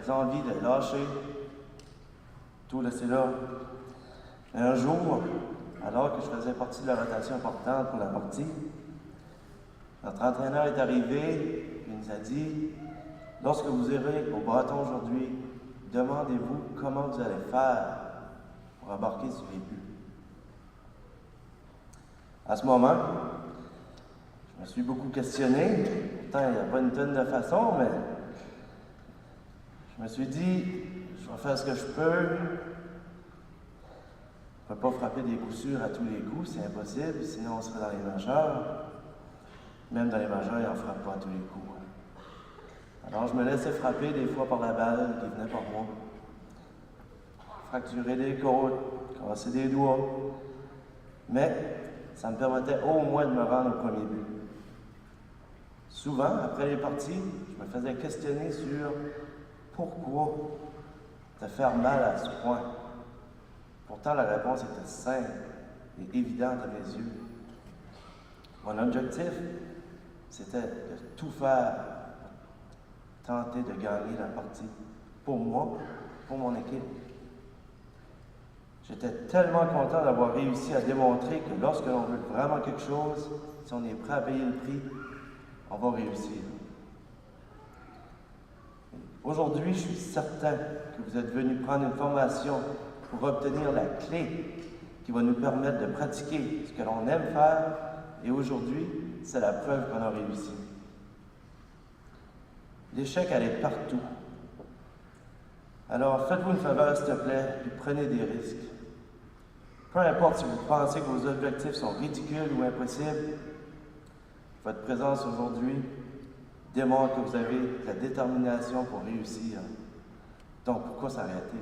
envies de lâcher, tout laisser là. Et un jour, alors que je faisais partie de la rotation partante pour la partie, notre entraîneur est arrivé et nous a dit « Lorsque vous irez au bâton aujourd'hui, demandez-vous comment vous allez faire pour embarquer sur les buts. » À ce moment, je me suis beaucoup questionné. Pourtant, il n'y a pas une tonne de façons, mais je me suis dit, je vais faire ce que je peux. Je ne peux pas frapper des coups sûrs à tous les coups, c'est impossible, sinon on serait dans les majeurs. Même dans les majeurs, ils n'en frappent pas à tous les coups. Alors, je me laissais frapper des fois par la balle qui venait par moi. Fracturer des côtes, casser des doigts. Mais ça me permettait au moins de me rendre au premier but. Souvent, après les parties, je me faisais questionner sur pourquoi te faire mal à ce point. Pourtant, la réponse était simple et évidente à mes yeux. Mon objectif, c'était de tout faire pour tenter de gagner la partie. Pour moi, pour mon équipe. J'étais tellement content d'avoir réussi à démontrer que lorsque l'on veut vraiment quelque chose, si on est prêt à payer le prix, on va réussir. Aujourd'hui, je suis certain que vous êtes venus prendre une formation pour obtenir la clé qui va nous permettre de pratiquer ce que l'on aime faire, et aujourd'hui, c'est la preuve qu'on a réussi. L'échec, elle est partout. Alors, faites-vous une faveur, s'il te plaît, puis prenez des risques. Peu importe si vous pensez que vos objectifs sont ridicules ou impossibles, votre présence aujourd'hui démontre que vous avez de la détermination pour réussir. Donc, pourquoi s'arrêter?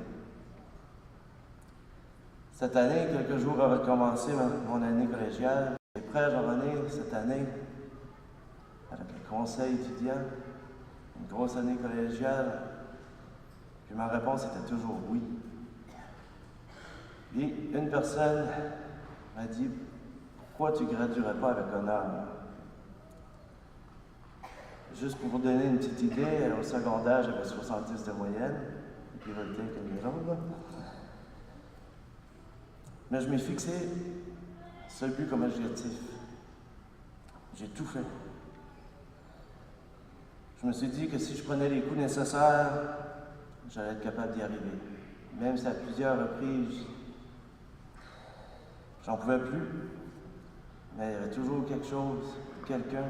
Cette année, quelques jours avant de commencer mon année collégiale, j'ai prêt à revenir cette année avec le conseil étudiant, une grosse année collégiale, puis ma réponse était toujours oui. Et une personne m'a dit, pourquoi tu ne graduerais pas avec honneur? Juste pour vous donner une petite idée, au secondaire, j'avais 70 de moyenne, et puis voter comme les autres. Mais je m'ai fixé ce but comme objectif. J'ai tout fait. Je me suis dit que si je prenais les coups nécessaires, j'allais être capable d'y arriver. Même si à plusieurs reprises, j'en pouvais plus, mais il y avait toujours quelque chose, quelqu'un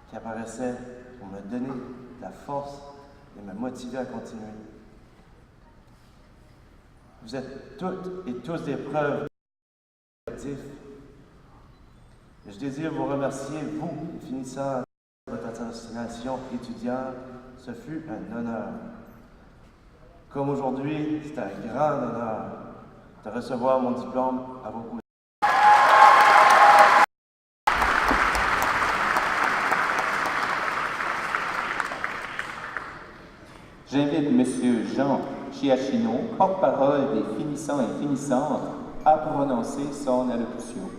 qui apparaissait pour me donner de la force et me motiver à continuer. Vous êtes toutes et tous des preuves objectifs. Et je désire vous remercier, vous, les finissants de votre association étudiante. Ce fut un honneur. Comme aujourd'hui, c'est un grand honneur de recevoir mon diplôme à vos côtés. J'invite M. Jean Chiachino, porte-parole des finissants et finissantes, à prononcer son allocution.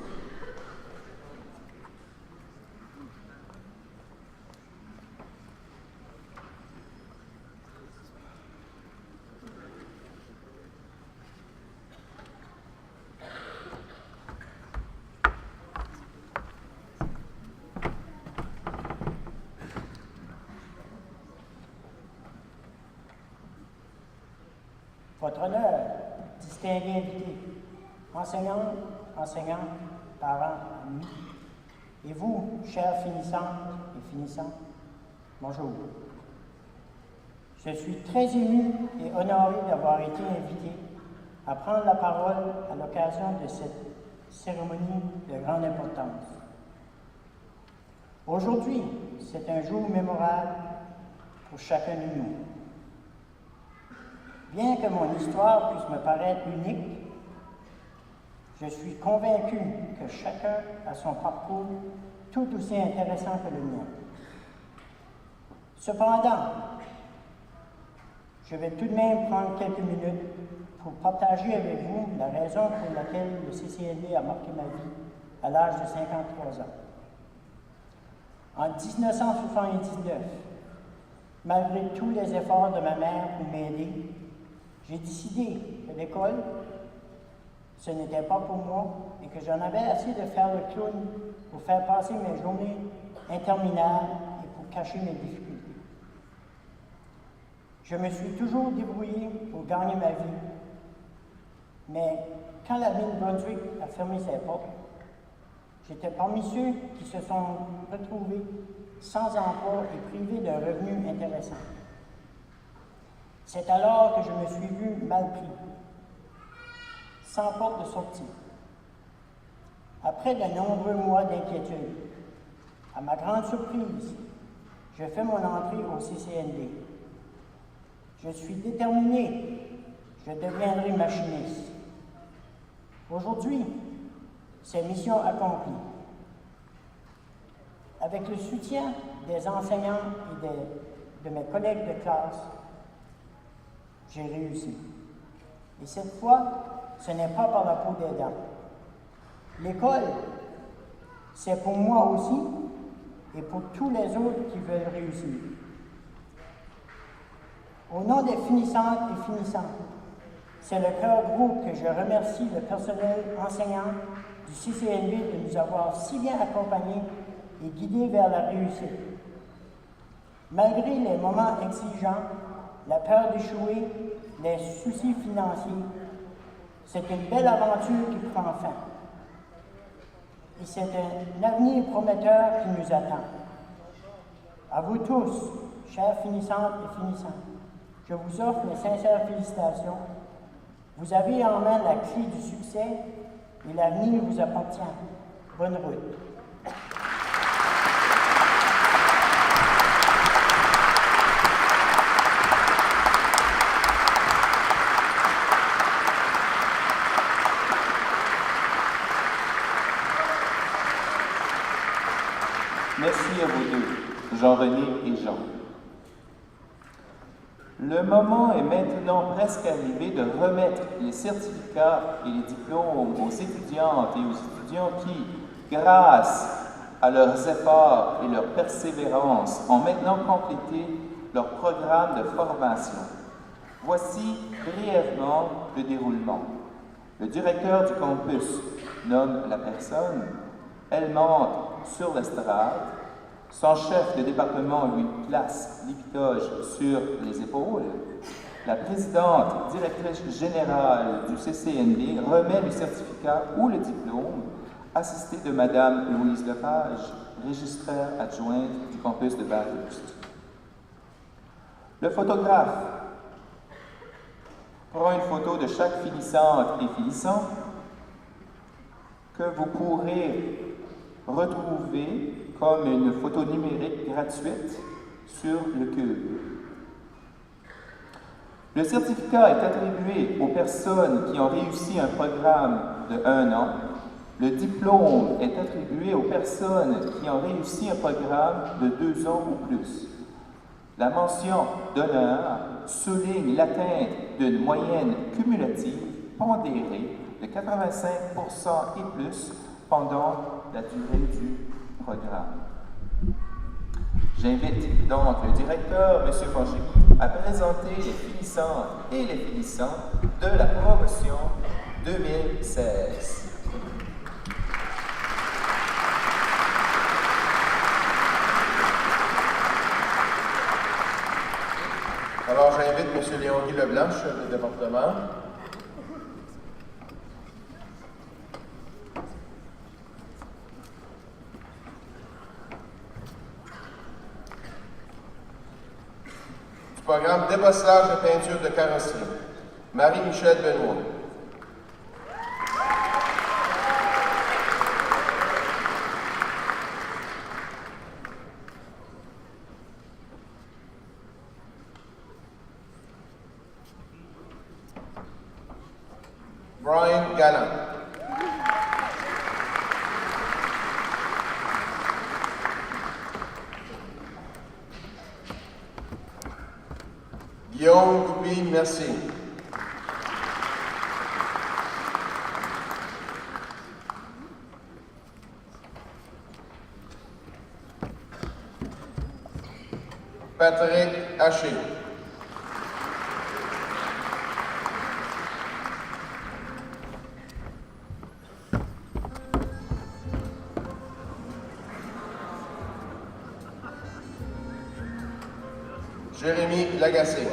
Votre honneur, distingué invité, enseignants, parents, amis, et vous, chers finissants et finissants, bonjour. Je suis très ému et honoré d'avoir été invité à prendre la parole à l'occasion de cette cérémonie de grande importance. Aujourd'hui, c'est un jour mémorable pour chacun de nous. Bien que mon histoire puisse me paraître unique, je suis convaincu que chacun a son parcours tout aussi intéressant que le mien. Cependant, je vais tout de même prendre quelques minutes pour partager avec vous la raison pour laquelle le CCNB a marqué ma vie à l'âge de 53 ans. En 1979, malgré tous les efforts de ma mère pour m'aider, j'ai décidé que l'école, ce n'était pas pour moi et que j'en avais assez de faire le clown pour faire passer mes journées interminables et pour cacher mes difficultés. Je me suis toujours débrouillé pour gagner ma vie, mais quand la ville Brunswick a fermé ses portes, j'étais parmi ceux qui se sont retrouvés sans emploi et privés d'un revenu intéressant. C'est alors que je me suis vu mal pris, sans porte de sortie. Après de nombreux mois d'inquiétude, à ma grande surprise, je fais mon entrée au CCNB. Je suis déterminé, je deviendrai machiniste. Aujourd'hui, c'est mission accomplie. Avec le soutien des enseignants et de mes collègues de classe, j'ai réussi. Et cette fois, ce n'est pas par la peau des dents. L'école, c'est pour moi aussi et pour tous les autres qui veulent réussir. Au nom des finissantes et finissants, c'est le cœur gros que je remercie le personnel enseignant du CCNB de nous avoir si bien accompagnés et guidés vers la réussite. Malgré les moments exigeants, la peur d'échouer, les soucis financiers, C'est une belle aventure qui prend fin. Et c'est un avenir prometteur qui nous attend. À vous tous, chers finissantes et finissants, je vous offre mes sincères félicitations. Vous avez en main la clé du succès et l'avenir vous appartient. Bonne route. Merci à vous deux, Jean-René et Jean. Le moment est maintenant presque arrivé de remettre les certificats et les diplômes aux étudiantes et aux étudiants qui, grâce à leurs efforts et leur persévérance, ont maintenant complété leur programme de formation. Voici brièvement le déroulement. Le directeur du campus nomme la personne, elle monte sur l'estrade, son chef de département lui place l'épitoge sur les épaules. La présidente, directrice générale du CCNB, remet le certificat ou le diplôme, assistée de Mme Louise Lepage, registraire adjointe du campus de Bathurst. Le photographe prend une photo de chaque finissante et finissant que vous pourrez retrouver comme une photo numérique gratuite sur le cube. Le certificat est attribué aux personnes qui ont réussi un programme de 1 an. Le diplôme est attribué aux personnes qui ont réussi un programme de 2 ans ou plus. La mention d'honneur souligne l'atteinte d'une moyenne cumulative pondérée de 85% et plus pendant la durée du programme. J'invite donc le directeur, M. Fonchigny, à présenter les finissantes et les finissants de la promotion 2016. Alors, j'invite M. Léon-Guy Leblanc, chef de département. Du programme Débosselage de peinture de carrosserie, Marie-Michel Benoît. Brian Gallant. Guillaume Goupil, merci. Patrick Haché. Jérémy Lagacé.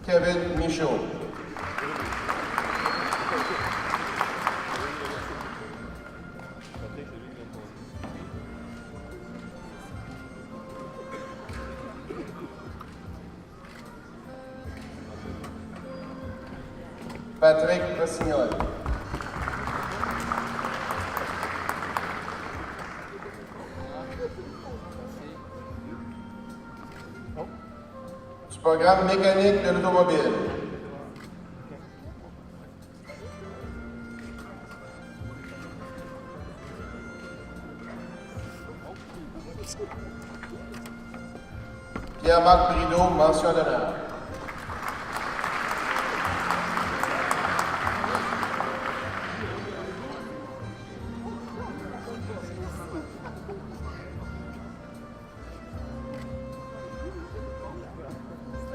Kevin Michaud. Patrick Rossignol. Du programme mécanique de l'automobile. Pierre-Marc Brideau, mention d'honneur.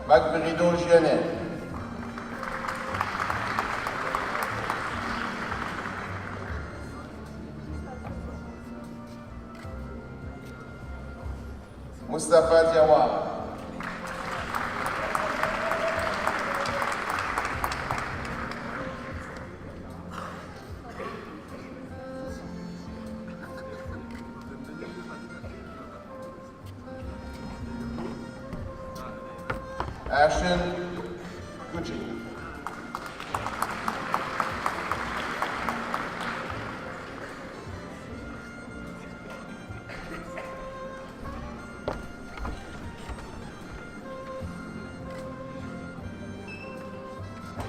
Marc Brideau-Gionnet. Mustapha Diawara. Ashton Gucci.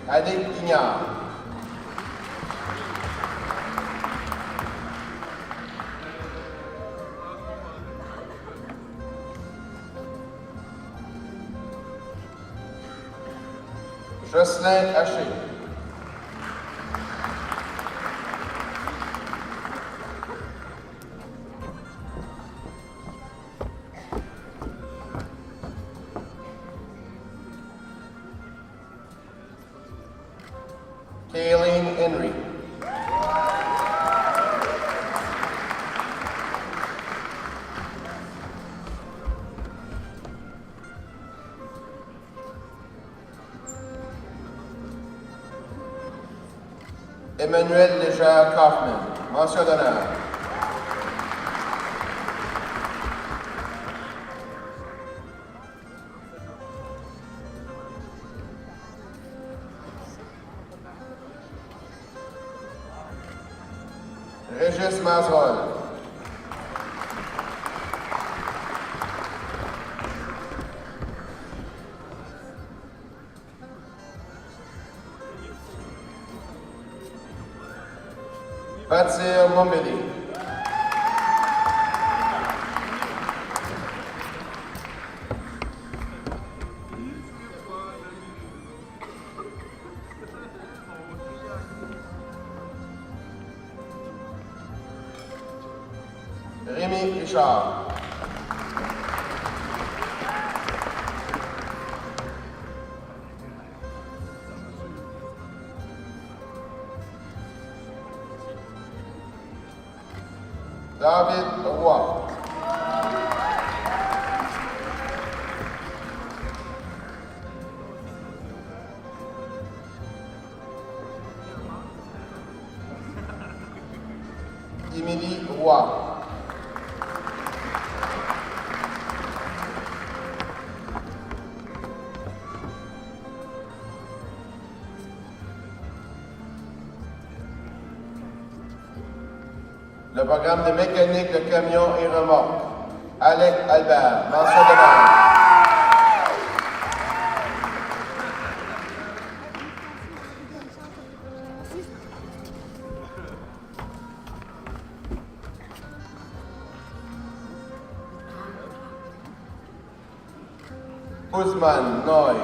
Adik Ignard. Jocelyn Haché. Kayleen Henry. Emmanuel Léger Kaufman, mention d'honneur. Régis Mazerol. Batsir Mombeli. Rémi Richard. David Roy. Émilie Roy. Le programme de mécanique de camions et remorques. Alec Albert, mention d'honneur. Ousmane Noy.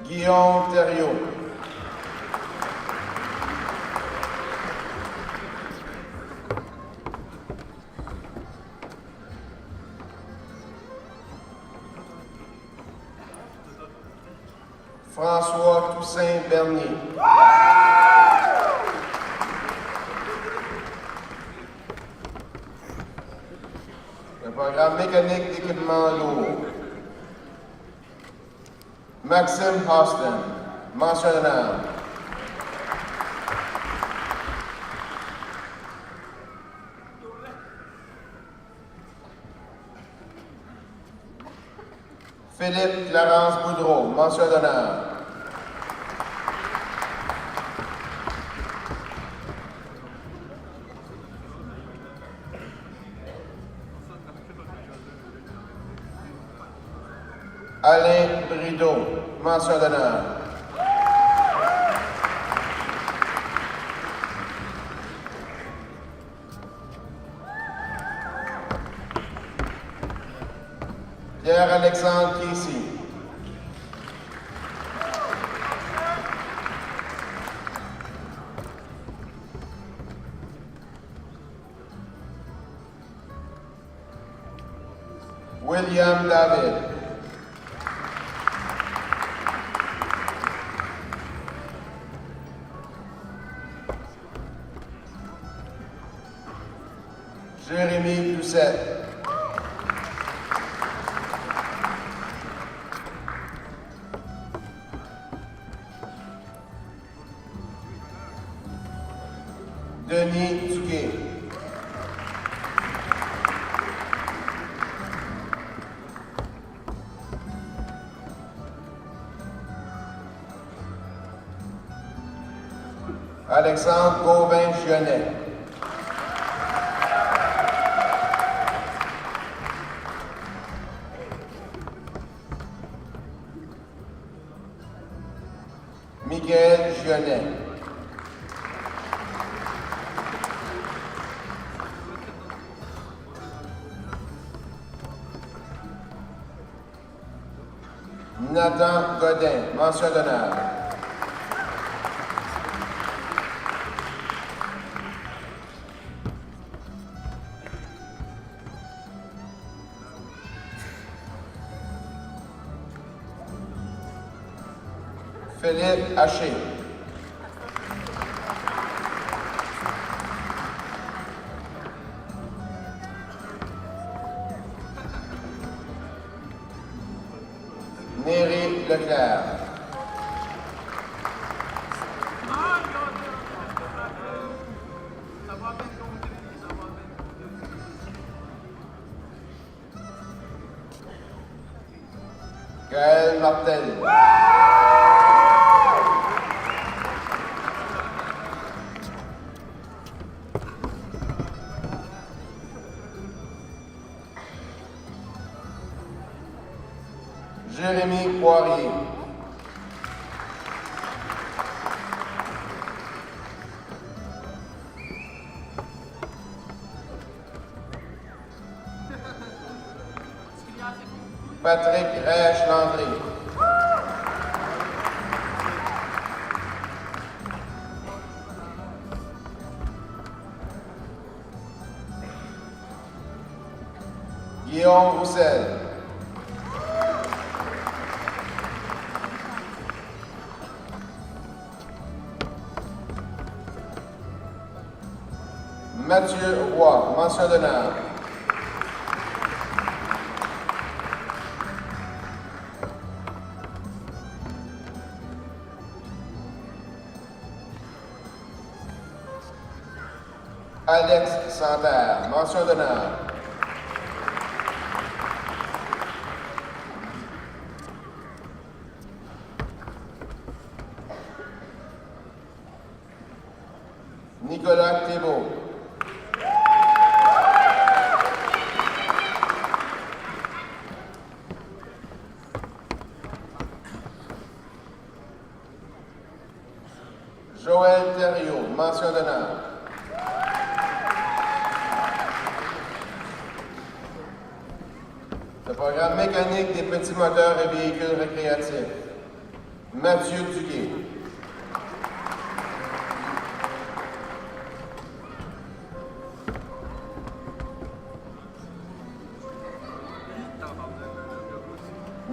Guillaume Thériault. François Toussaint Bernier. Le programme mécanique d'équipement lourd. Maxime Austin, mention d'honneur. Philippe Clarence Boudreau, mention d'honneur. Alain Brideau, mention d'honneur. Pierre-Alexandre Casey. William David. Jérémy Doucette. Denis Duguay. Alexandre Gauvin-Gionnet. Miguel Gionnet. Nathan Godin, mention d'honneur. Philippe Haché. Néry Leclerc. Gaël Martel. Jérémy Poirier. Patrick Rèche-Landry. Guillaume Roussel. Mathieu Roy, mention d'honneur. Alex Santerre, mention d'honneur. Nicolas Thébault. Joël Thériault, mention d'honneur. Le programme mécanique des petits moteurs et véhicules récréatifs. Mathieu Duguay.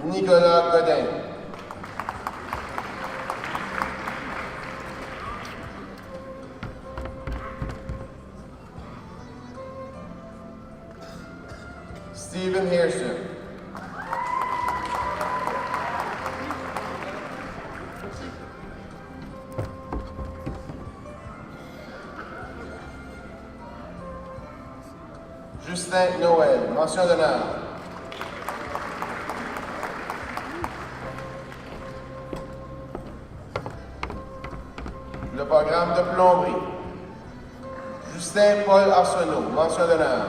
Nicolas Godin. Stephen Hairston. Justin Noël, mention d'honneur. Le programme de plomberie. Justin Paul Arsenault, mention d'honneur.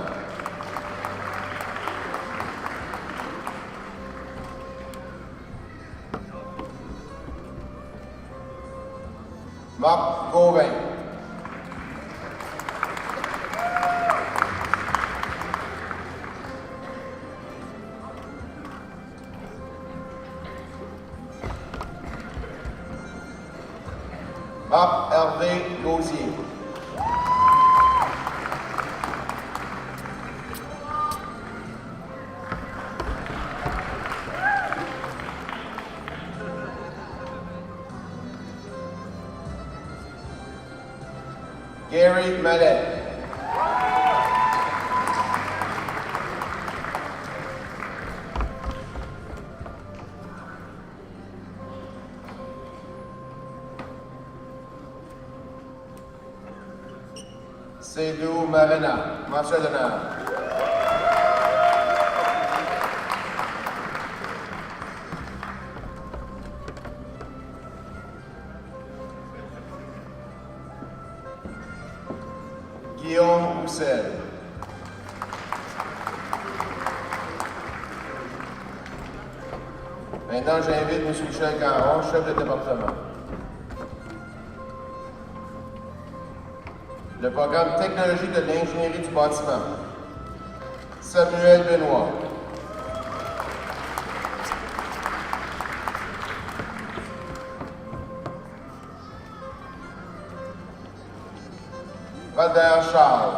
Marc Gauvin. Marc Hervé Gauzier. Gary Mallet. Seydou Marina, mention d'honneur. Guillaume Roussel. Maintenant, j'invite M. Michel Caron, chef de département. Le programme Technologie de l'ingénierie du bâtiment. Samuel Benoît. Valder Charles.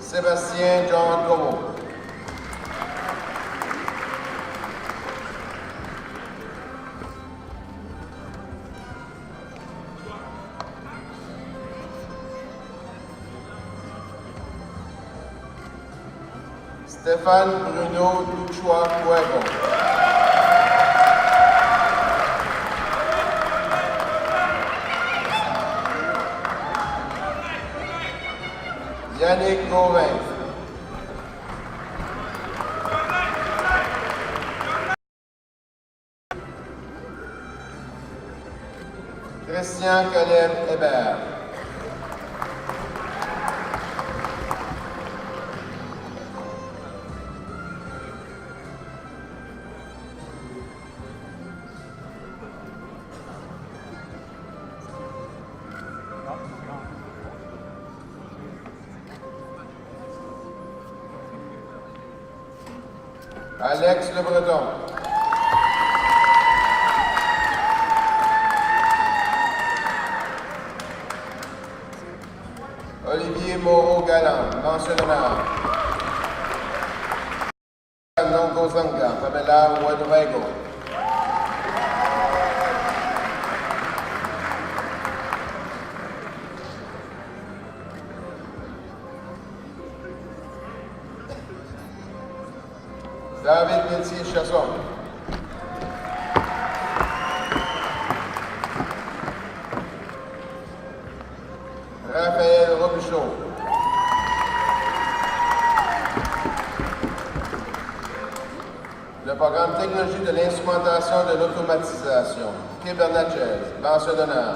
Sébastien John Como. Stéphane Bruno Luchua Fuego. Yannick Gauvin. Christian Caleb Hébert. Alex Le Breton. Olivier Moreau-Galland, mention d'honneur. Nongo Zanga, Pamela Ouedraogo. David Metier-Chasson. Raphaël Robichaud. Le programme Technologie de l'instrumentation de l'automatisation. Quai Bernatchez, mention d'honneur.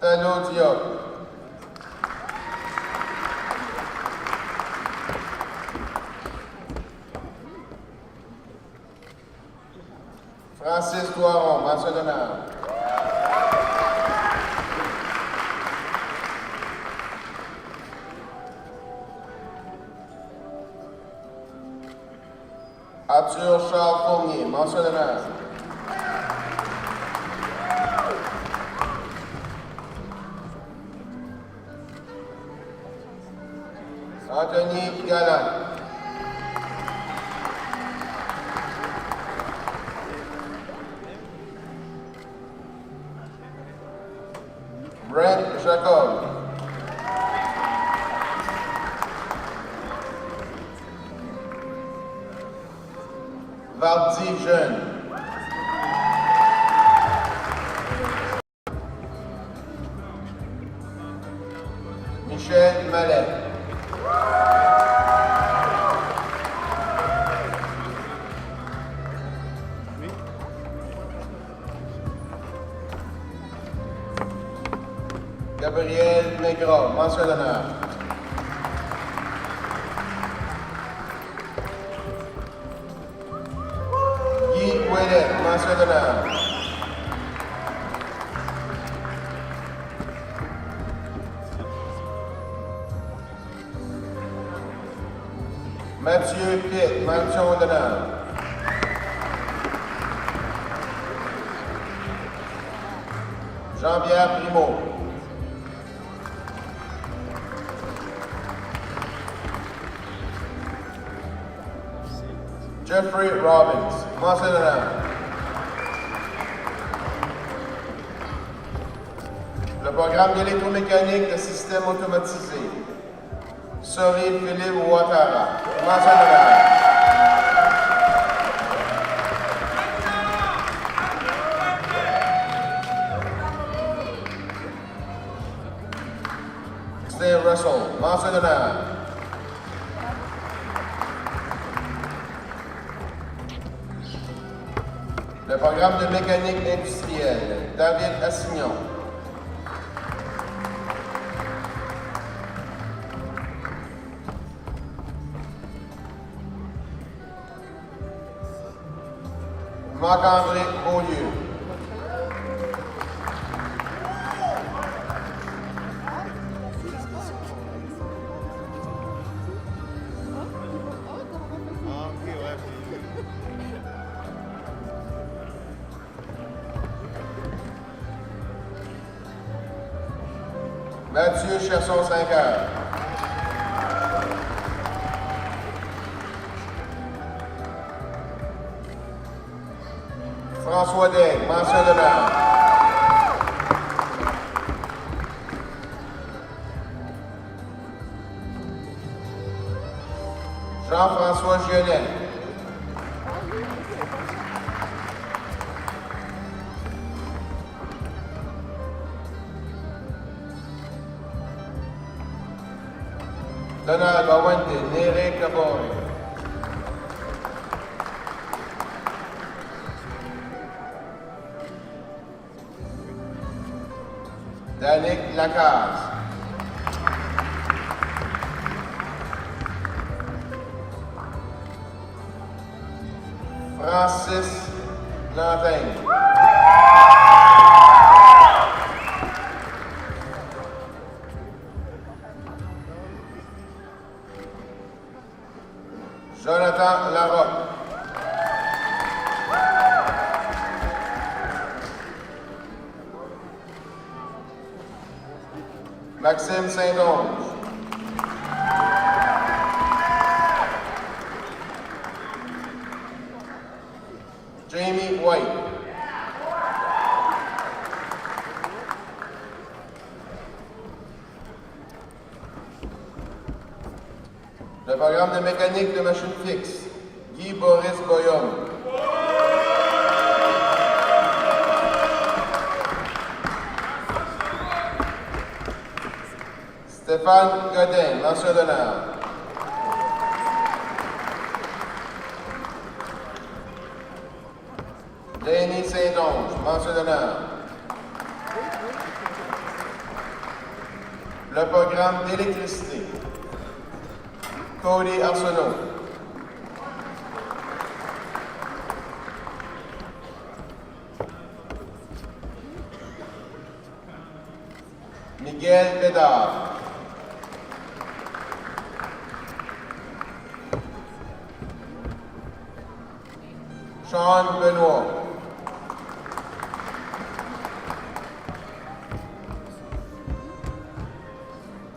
Tano Diop. Francis Doiron, mention d'honneur. Arthur Charles Fournier, mention d'honneur. Anthony Galland. Brent Jacob. Vardy Jeune. Michel Mallet. Gabriel Negro, mention d'honneur. Guy Ouellet, mention d'honneur. Mathieu Pitt, mention d'honneur. Jean-Pierre Primo. Jeffrey Robbins, mention d'honneur. Le programme d'électromécanique de système automatisé. Sori Philippe Ouattara. Mention d'honneur. Russell, mention d'honneur. Le programme de mécanique industrielle, David Assignon. Marc-André Beaulieu. Mathieu Chasson-Cinqueur. François Daigle, mention d'honneur. Jean-François Gionet. Donald Bawente, Nere Cabore. Danick Lacaze. Francis Lantaigne. Jonathan Larocque. Maxime Saint-Onge. Jamie White. Le programme de mécanique de machine fixe, Guy Boris Boyon. Stéphane Godin, mention d'honneur. Denis Saint-Onge, mention d'honneur. Le programme d'électricité, Cody Arsenault. Miguel Bédard. Sean Benoit.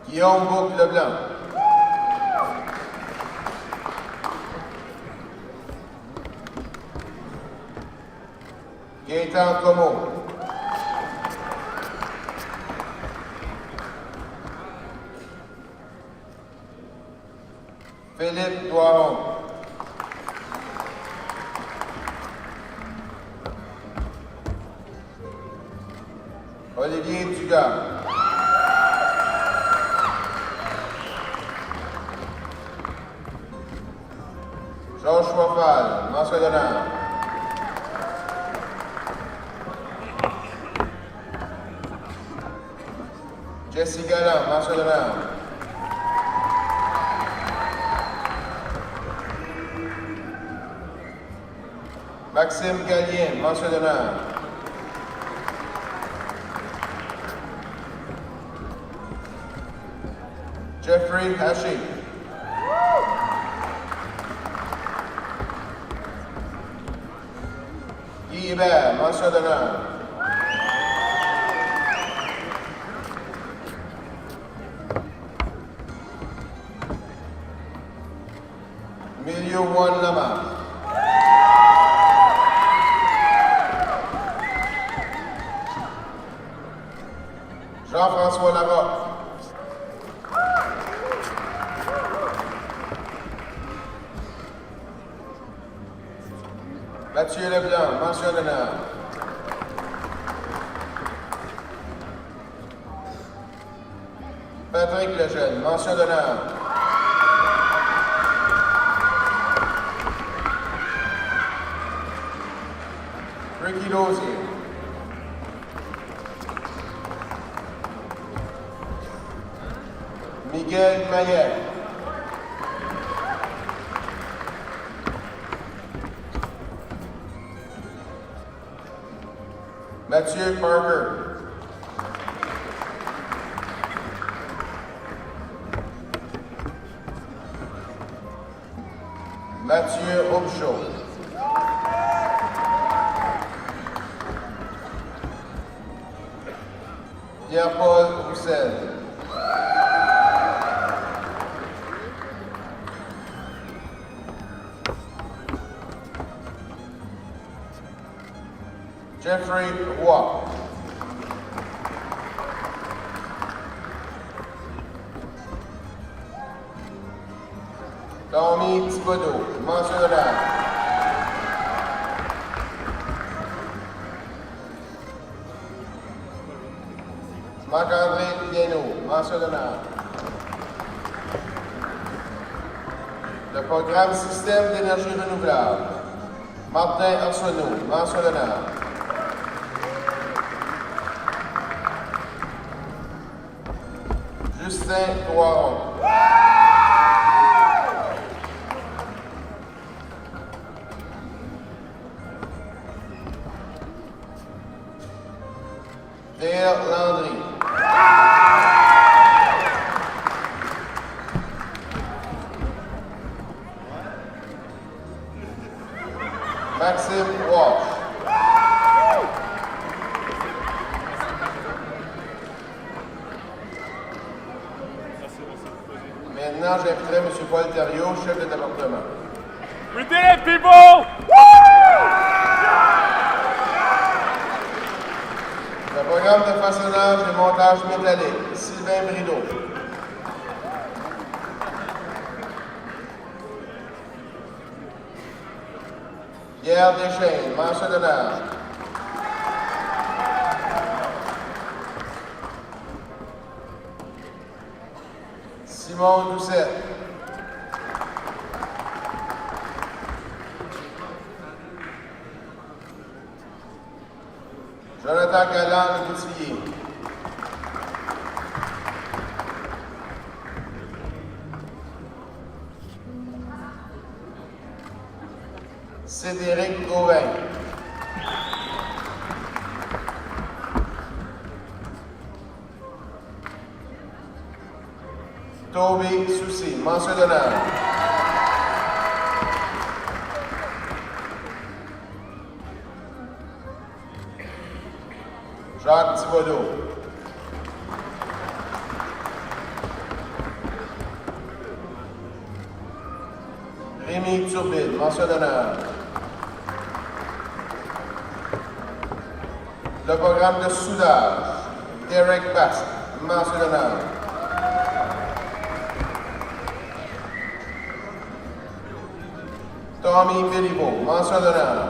Guillaume Bouc-Leblanc. Gaëtan Comeau. Philippe Doiron. Olivier Dugas. Joshua Fall, mention d'honneur. Jesse Galland, mention d'honneur. Maxime Gallien, mention d'honneur. Jeffrey Haché. Guy Hébert, mention d'honneur. Emilio Juan Lamas. Jean-François Larocque. Mathieu Leblanc, mention d'honneur. Patrick Lejeune, mention d'honneur. Ricky Lausier. Miguel Maillet. Mathieu Parker. Mathieu Aubechaud. Pierre-Paul Roussel. Jeffrey Roy. Tommy Thibodeau, mention d'honneur. Marc-André Piano, mention d'honneur. Le programme Système d'énergie renouvelable. Martin Arsenault, mention d'honneur. Justin Thoiron. Dale Landry. Maxime Walsh. Maintenant, j'inviterai M. Paul Thériault, chef de département. We did it, people! Le programme de façonnage et montage métallique, Sylvain Brideau. Pierre Deschênes, mention d'honneur. Simon Doucet. Jonathan Galland-Boutillier. Cédric Gauvin. Toby Soucy, mention d'honneur. Jacques Thibodeau. Rémi Turbide, mention d'honneur. Le programme de soudage, Derek Bast, mention d'honneur. Tommy Béliveau, mention d'honneur.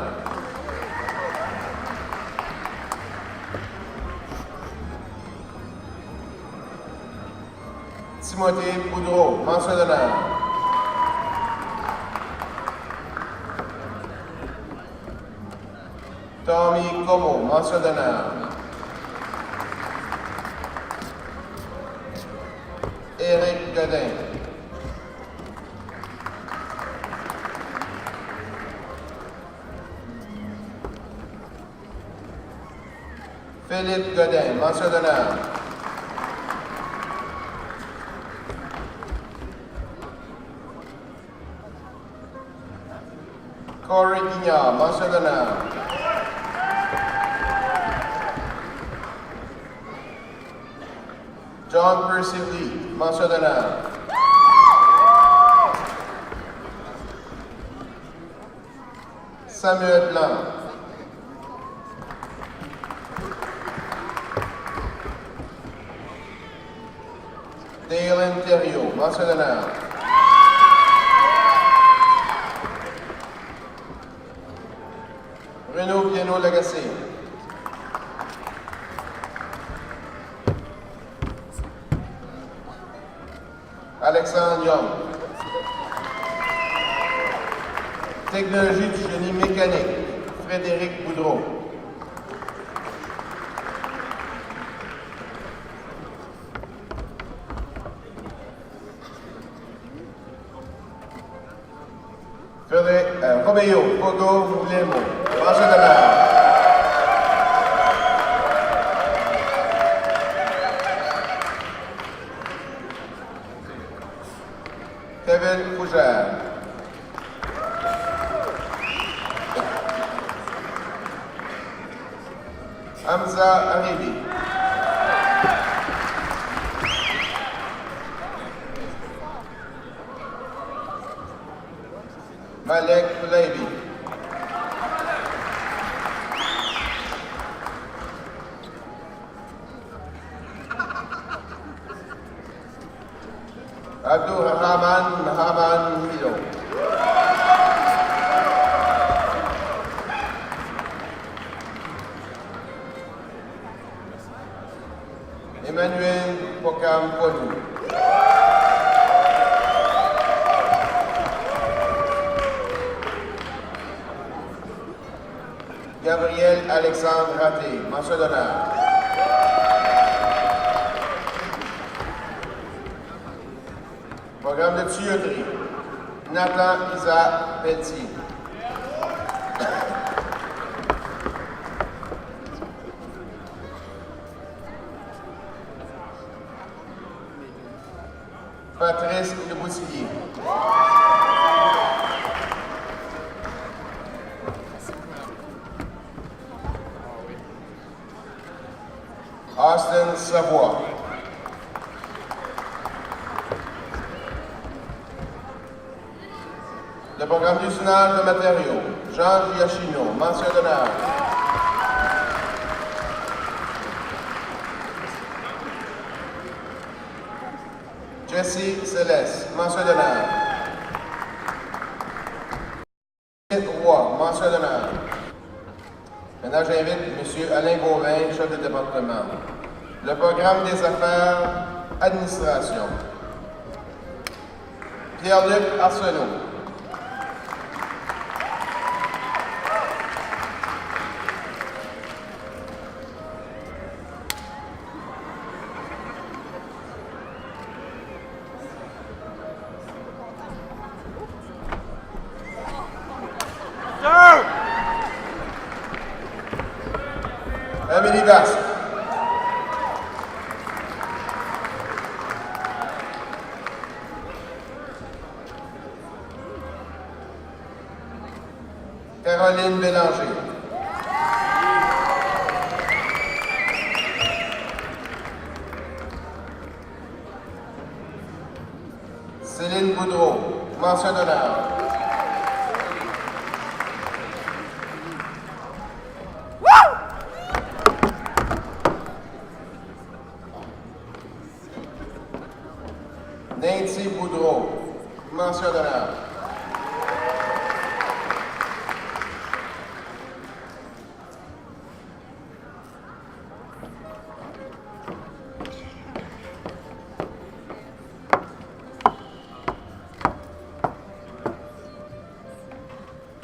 Timothée Boudreau, mention d'honneur. Tommy Como, mention d'honneur. Éric Godin. Philippe Godin, mention d'honneur. Corey Guignard, mention d'honneur. John Percy Lee, mention d'honneur. Samuel Blanc. Dalen Thériault, mention d'honneur. Bruno Piano-Lagacé. Alexandre Young. Technologie du génie mécanique, Frédéric Boudreau. Romeo Pogo Moulemo, mention d'honneur. Kevin Fougère. Hamza Aribi. Malek Fulaibi. Abdurrahman Mahaman Milo. Emmanuel Pokam Kodou. Gabriel Alexandre Raté, mention d'honneur. Programme de tuyauterie, Nathan Isa Pelletier. Patrice Leboutillier. Austin Savoie. Le programme d'usinage de matériaux, Jean Giachino, mention d'honneur. Jesse Céleste, mention d'honneur. Roy, mention d'honneur. Maintenant, j'invite M. Alain Gauvin, chef de département. Le programme des affaires, administration. Pierre-Luc Arsenault. Amélie Basque. Caroline Bélanger. Céline Boudreau, mention d'honneur. Nancy Boudreau, mention d'honneur.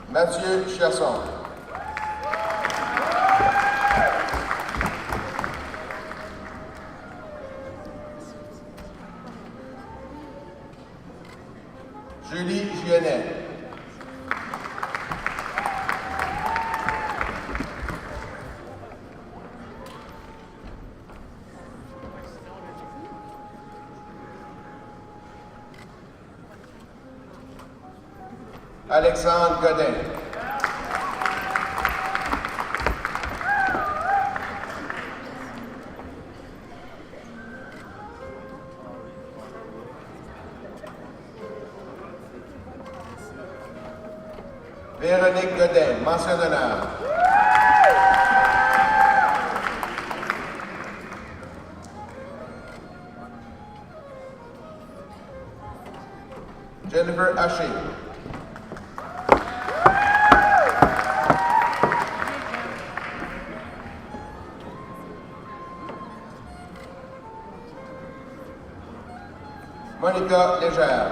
Mathieu Chasson. Julie Gionnet. Alexandre Godin. Véronique Godin, mention d'honneur. Jennifer Haché. Monica Légère.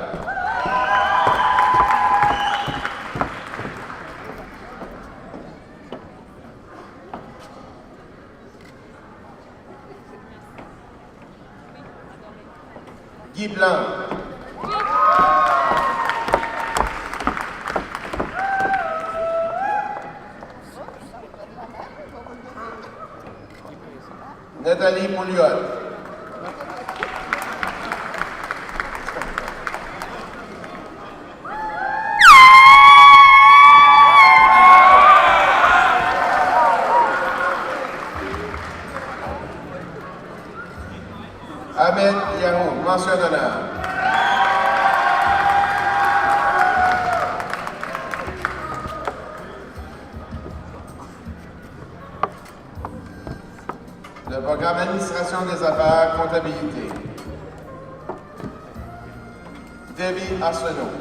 Guy Blanc. Nathalie Pouliot. Ahmed Yahou, mention d'honneur. Le programme Administration des affaires, comptabilité. Debbie Arsenault.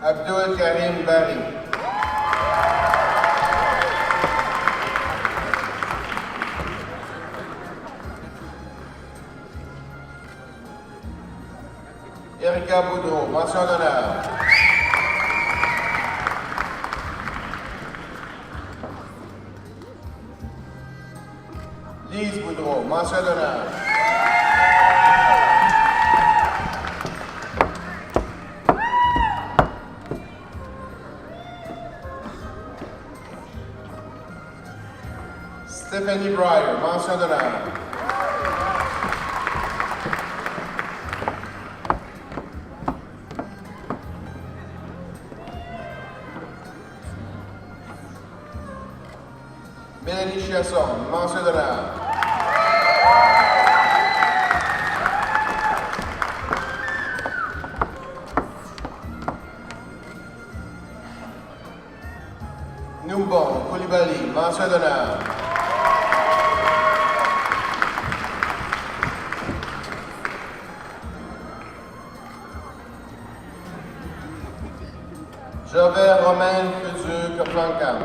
Abdul Karim Bari. Erika Boudreau, mention d'honneur. Lise Boudreau, mention d'honneur. Stephanie Breyer, mention d'honneur. Mélanie Chiasson, mention d'honneur. Numbon Koulibaly, mention d'honneur. Jobert Romain Futur Frankham.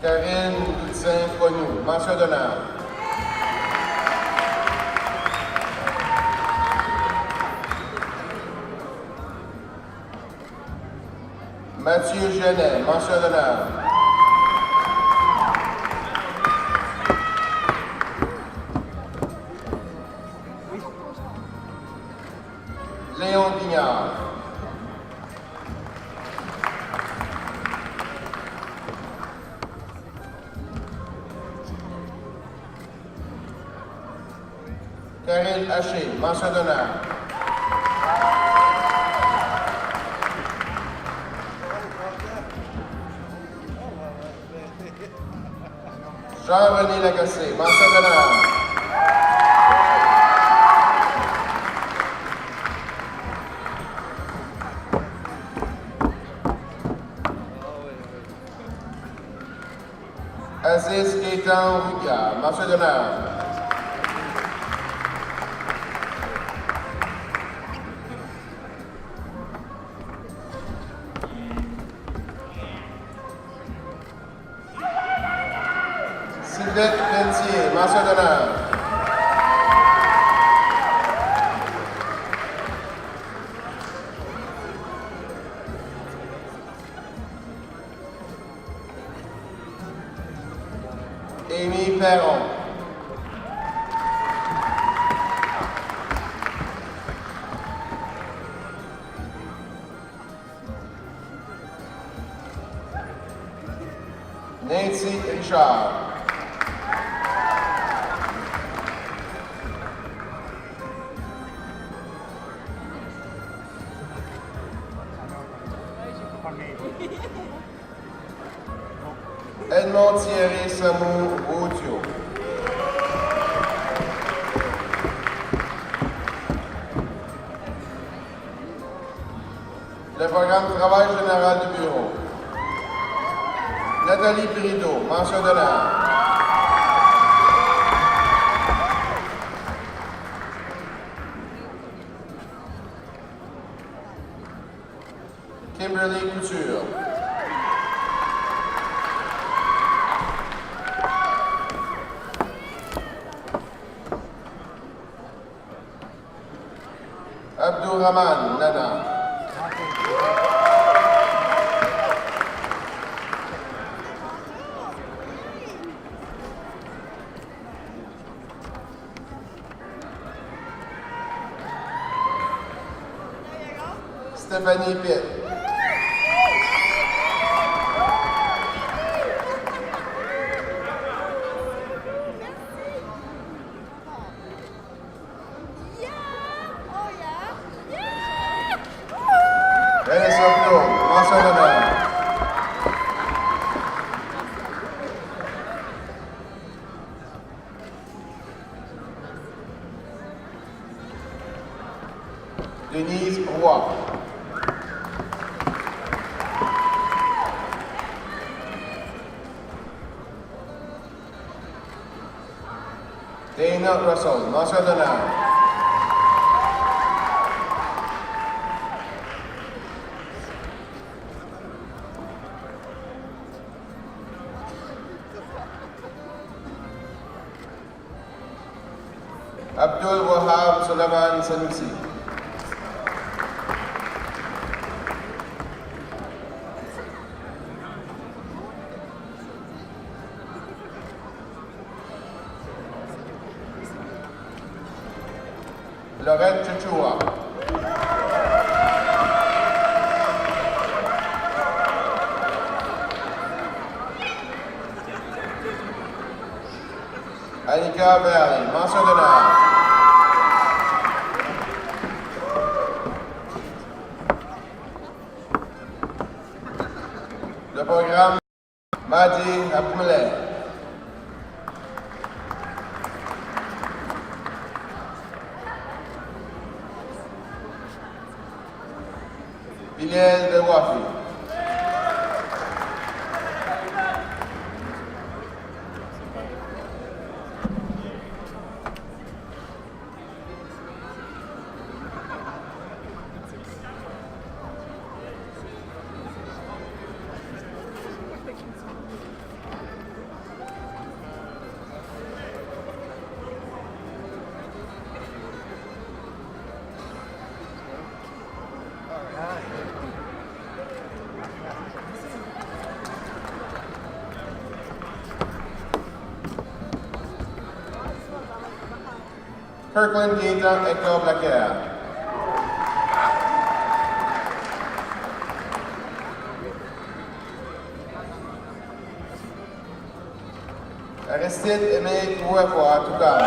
Karine Toussaint-Conou, mention d'honneur. Mathieu Genet, mention d'honneur. Léon Pignard. Karine Haché, mention d'honneur. Jean-René Lagacé, mention d'honneur. Aziz Gaëtan Rouillard, mention d'honneur. Sylvette Pentier, mention d'honneur. Amy Perron. Nancy Richard. Edmond Thierry Samou Routio. Le programme Travail général du bureau. Nathalie Brideau, mention d'honneur. Kimberly Couture. Abdourahman Nana. Stephanie Pitt. Vanessa Claude, mention d'honneur. Denise Roy. Dana Russell, mention d'honneur. Abdul Wahab Sulaiman Sanusi. Lorette Chuchua. Annika Verli, mention d'honneur. Le programme Madi Abmoulay. Bilal de Wafi. Kirkland Gaetan Hector Blaquer. Aristide Aimé Kouefoua, Toucan.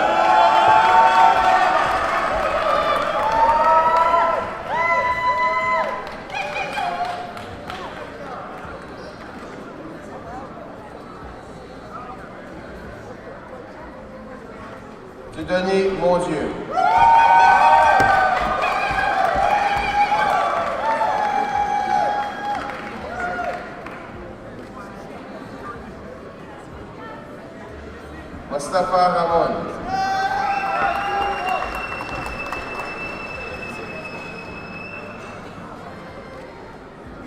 Denis Mondieu. Mustafa Ramon.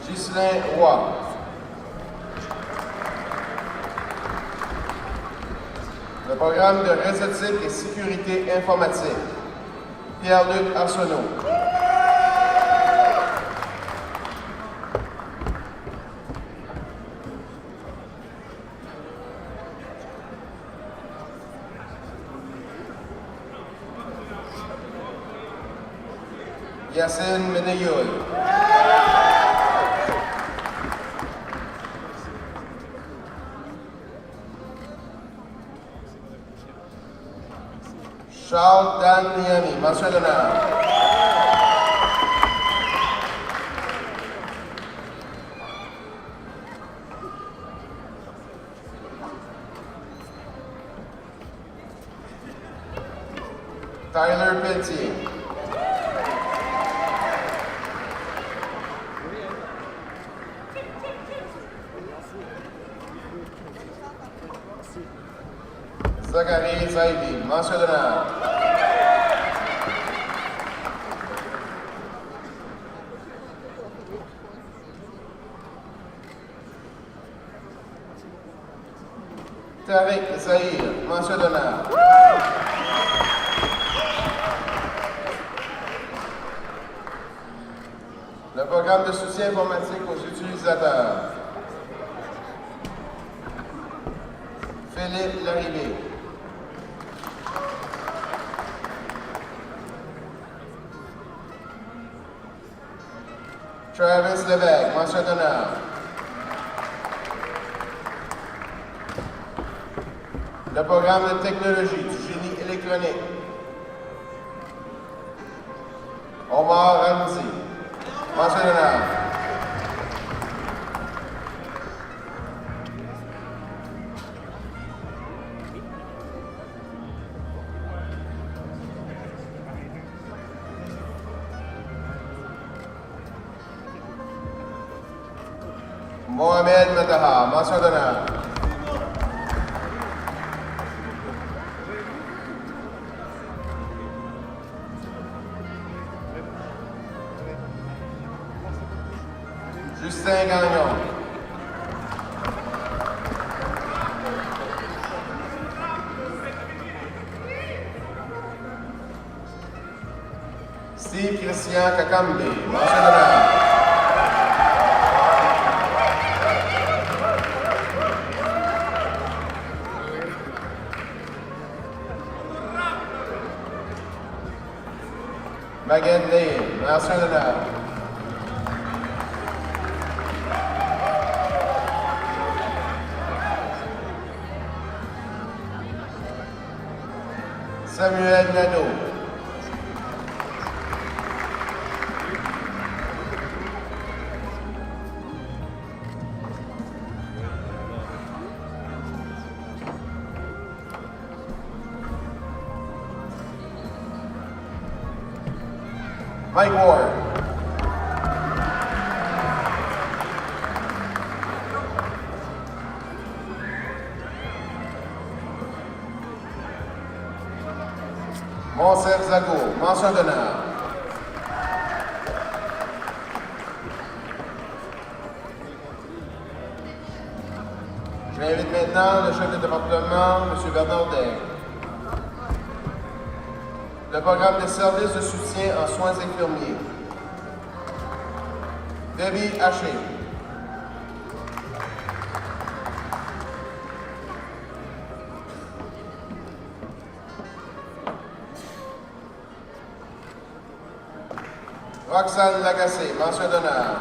Ghislain Roy. Le programme de réseautique et sécurité informatique. Pierre-Luc Arsenault. Yacine Meneyoul. Charles Dan Miami, mention d'honneur. Tyler Pelletier. Zachary Zaidi, mention d'honneur. Tariq Zahir, mention d'honneur. Le programme de soutien informatique aux utilisateurs. Philippe Larrivée. Travis Lévesque, mention d'honneur. Le programme de technologie du génie électronique. Omar Ramzi, mention d'honneur. Mohamed Mataha, mention d'honneur. Justin Gagnon. Steve Christian Kakambi, mention d'honneur. Megan Lane, mention d'honneur. Samuel Nadeau. Mike Ward. Monsef Zago, mention d'honneur. J'invite maintenant le chef de département, M. Bernard Daigle. Le programme de services de soutien en soins infirmiers. Debbie Haché. Roxane Lagacé, mention d'honneur.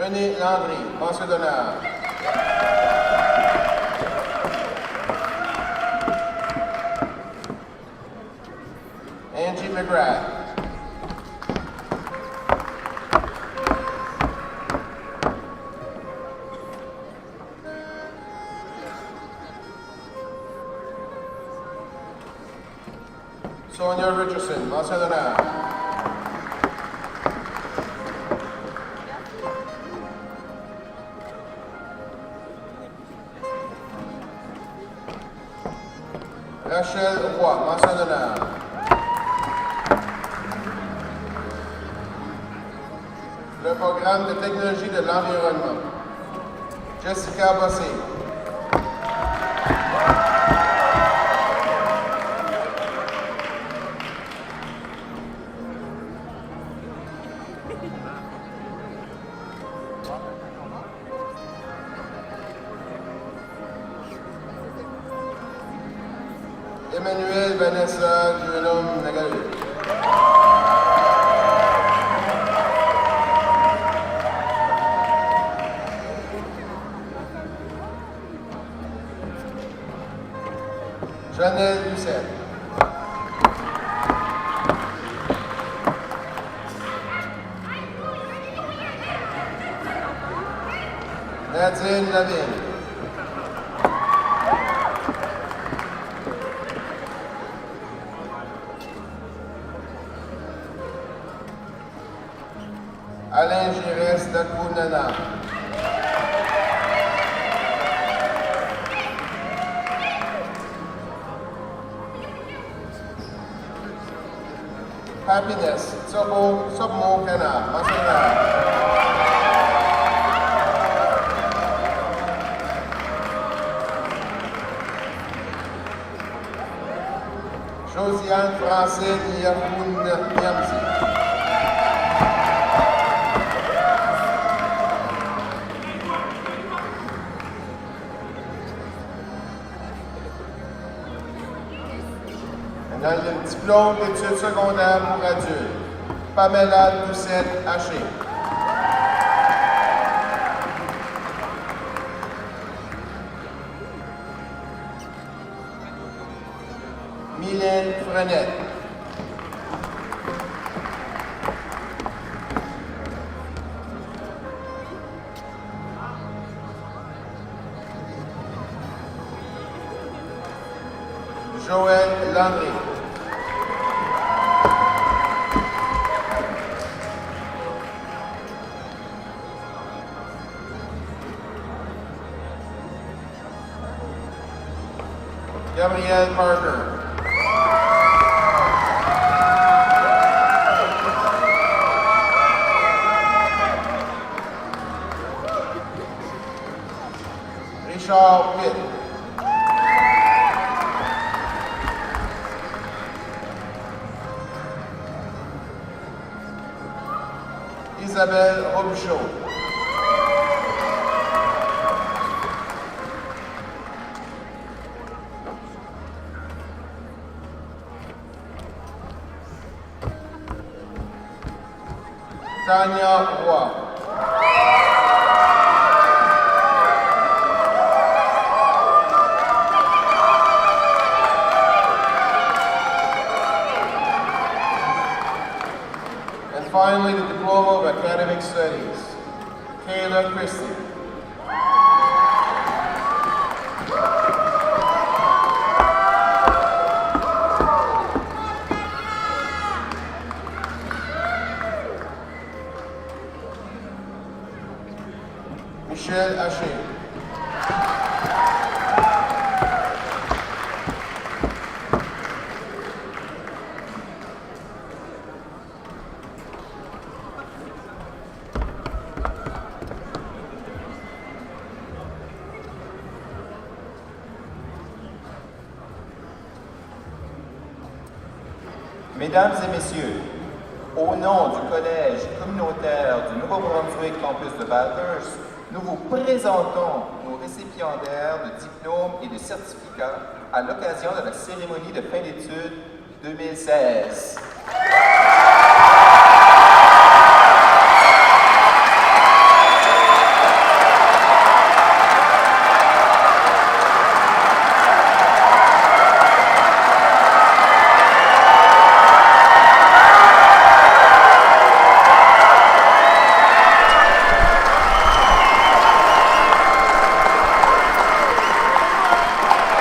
René Landry, mention d'honneur. Angie McGrath. Sonia Richardson, mention d'honneur. Rachel Roy, mention d'honneur. Le programme de technologie de l'environnement. Jessica Bossé. Emmanuel Vanessa Duelom Nagalu. Janelle Doucet. Jocelyne Lavigne. Alain Giresse Dakounana. Happiness Sobmo Kana, Masaya. Josiane Francine Yamoun Niamzi. Dans le diplôme d'études secondaires pour adultes, Pamela Doucette Haché. Mylène Frenette. Joël Landry. Gabrielle Parker. Richard Pitt. Isabelle Robichaud. Tania Roy. And finally, the Diploma of Academic Studies, Kayla Christie. Michelle Haché. Mesdames et messieurs, au nom du Collège communautaire du Nouveau-Brunswick Campus de Bathurst, nous vous présentons nos récipiendaires de diplômes et de certificats à l'occasion de la cérémonie de fin d'études 2016.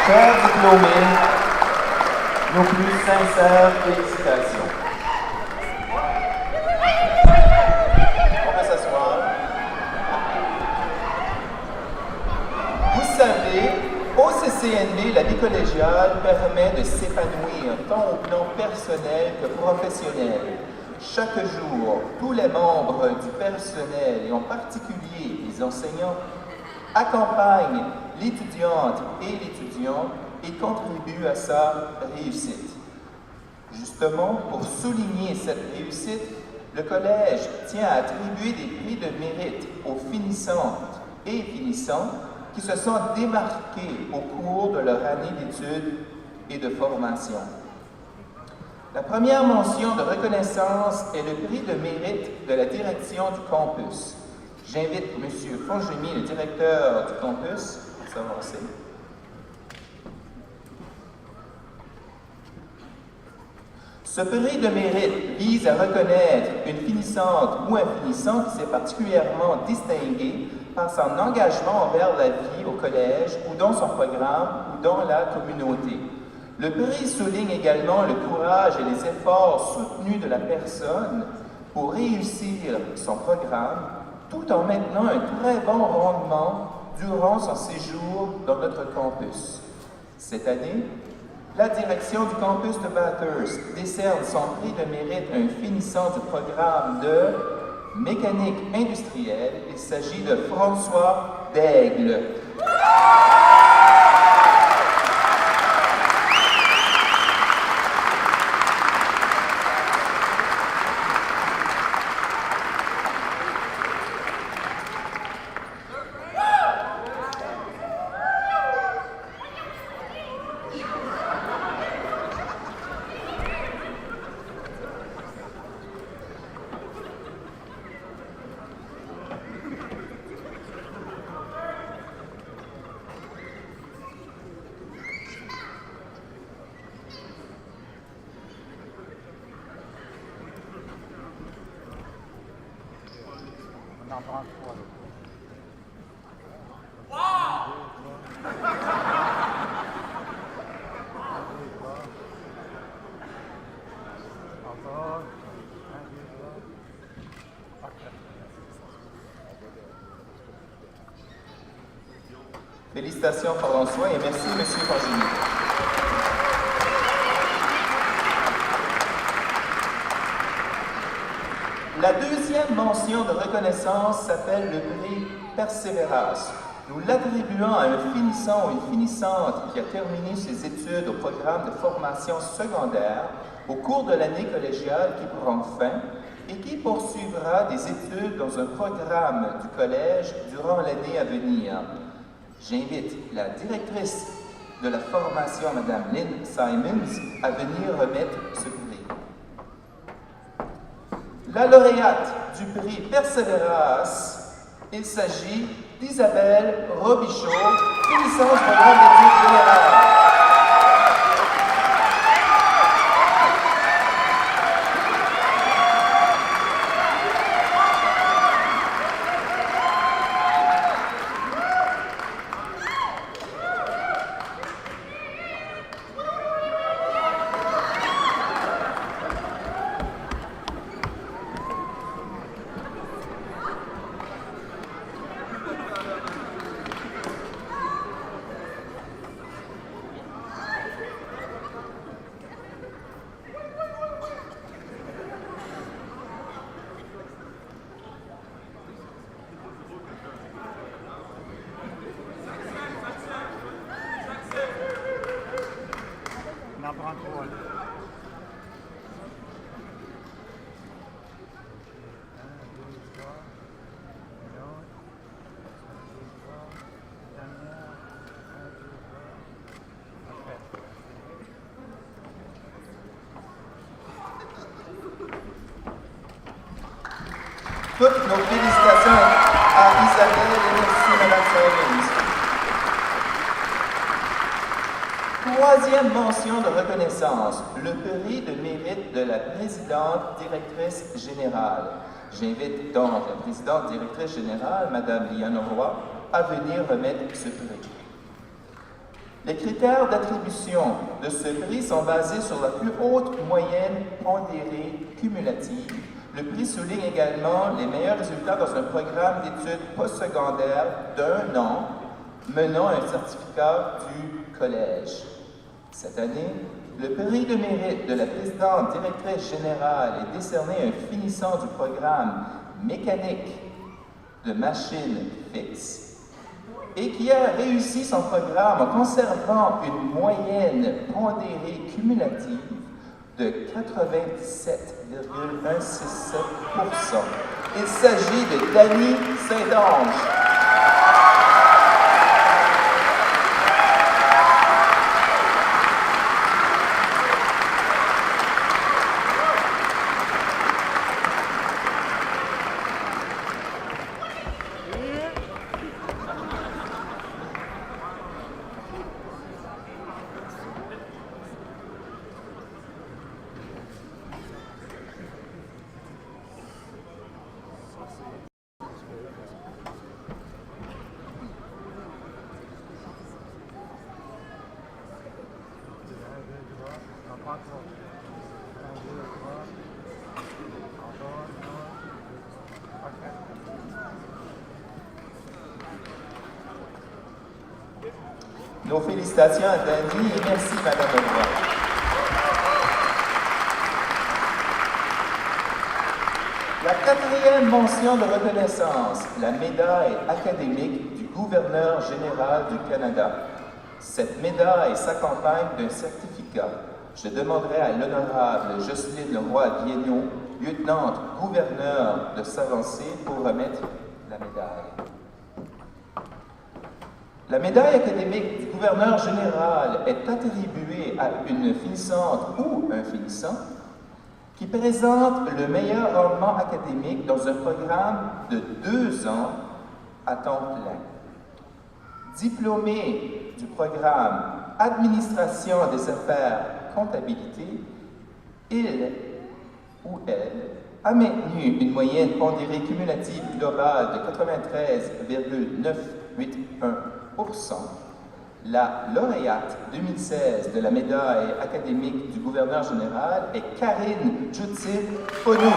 Chers diplômés, nos plus sincères félicitations. On peut s'asseoir. Vous savez, au CCNB, la vie collégiale permet de s'épanouir tant au plan personnel que professionnel. Chaque jour, tous les membres du personnel, et en particulier les enseignants, accompagnent l'étudiante et l'étudiant et contribuent à sa réussite. Justement, pour souligner cette réussite, le Collège tient à attribuer des prix de mérite aux finissantes et finissants qui se sont démarqués au cours de leur année d'études et de formation. La première mention de reconnaissance est le prix de mérite de la direction du campus. J'invite M. Fongemi, le directeur du campus, à s'avancer. Ce prix de mérite vise à reconnaître une finissante ou un finissant qui s'est particulièrement distingué par son engagement envers la vie au collège ou dans son programme ou dans la communauté. Le prix souligne également le courage et les efforts soutenus de la personne pour réussir son programme, tout en maintenant un très bon rendement durant son séjour dans notre campus. Cette année, la direction du campus de Bathurst décerne son prix de mérite à un finissant du programme de mécanique industrielle. Il s'agit de François Daigle. Félicitations François et merci M. Fangini. La deuxième mention de reconnaissance s'appelle le prix Persévérance. Nous l'attribuons à un finissant ou une finissante qui a terminé ses études au programme de formation secondaire au cours de l'année collégiale qui prend fin et qui poursuivra des études dans un programme du collège durant l'année à venir. J'invite la directrice de la formation, Mme Lynn Simons, à venir remettre ce prix. La lauréate du prix Persévérance, il s'agit d'Isabelle Robichaud, finissante du programme d'études générales. Toutes nos félicitations à Isabelle et merci Mme Simons. Troisième mention de reconnaissance, le prix de mérite de la présidente directrice générale. J'invite donc la présidente directrice générale, Mme Liane Roy, à venir remettre ce prix. Les critères d'attribution de ce prix sont basés sur la plus haute moyenne pondérée cumulative. Le prix souligne également les meilleurs résultats dans un programme d'études postsecondaires d'1 an menant un certificat du collège. Cette année, le prix de mérite de la présidente directrice générale est décerné à un finissant du programme mécanique de machines fixes et qui a réussi son programme en conservant une moyenne pondérée cumulative de 97,167%. Il s'agit de Dany Saint-Onge. Nos félicitations à Dany et merci, Madame Leroy. La quatrième mention de reconnaissance, la médaille académique du gouverneur général du Canada. Cette médaille s'accompagne d'un certificat. Je demanderai à l'honorable Jocelyne Leroy-Viennot, lieutenant-gouverneur, de s'avancer pour remettre la médaille. La médaille académique du gouverneur général est attribuée à une finissante ou un finissant qui présente le meilleur rendement académique dans un programme de 2 ans à temps plein. Diplômé du programme Administration des affaires comptabilité, il ou elle a maintenu une moyenne pondérée cumulative globale de 93,981%. La lauréate 2016 de la médaille académique du gouverneur général est Karine Djoutine-Fonou.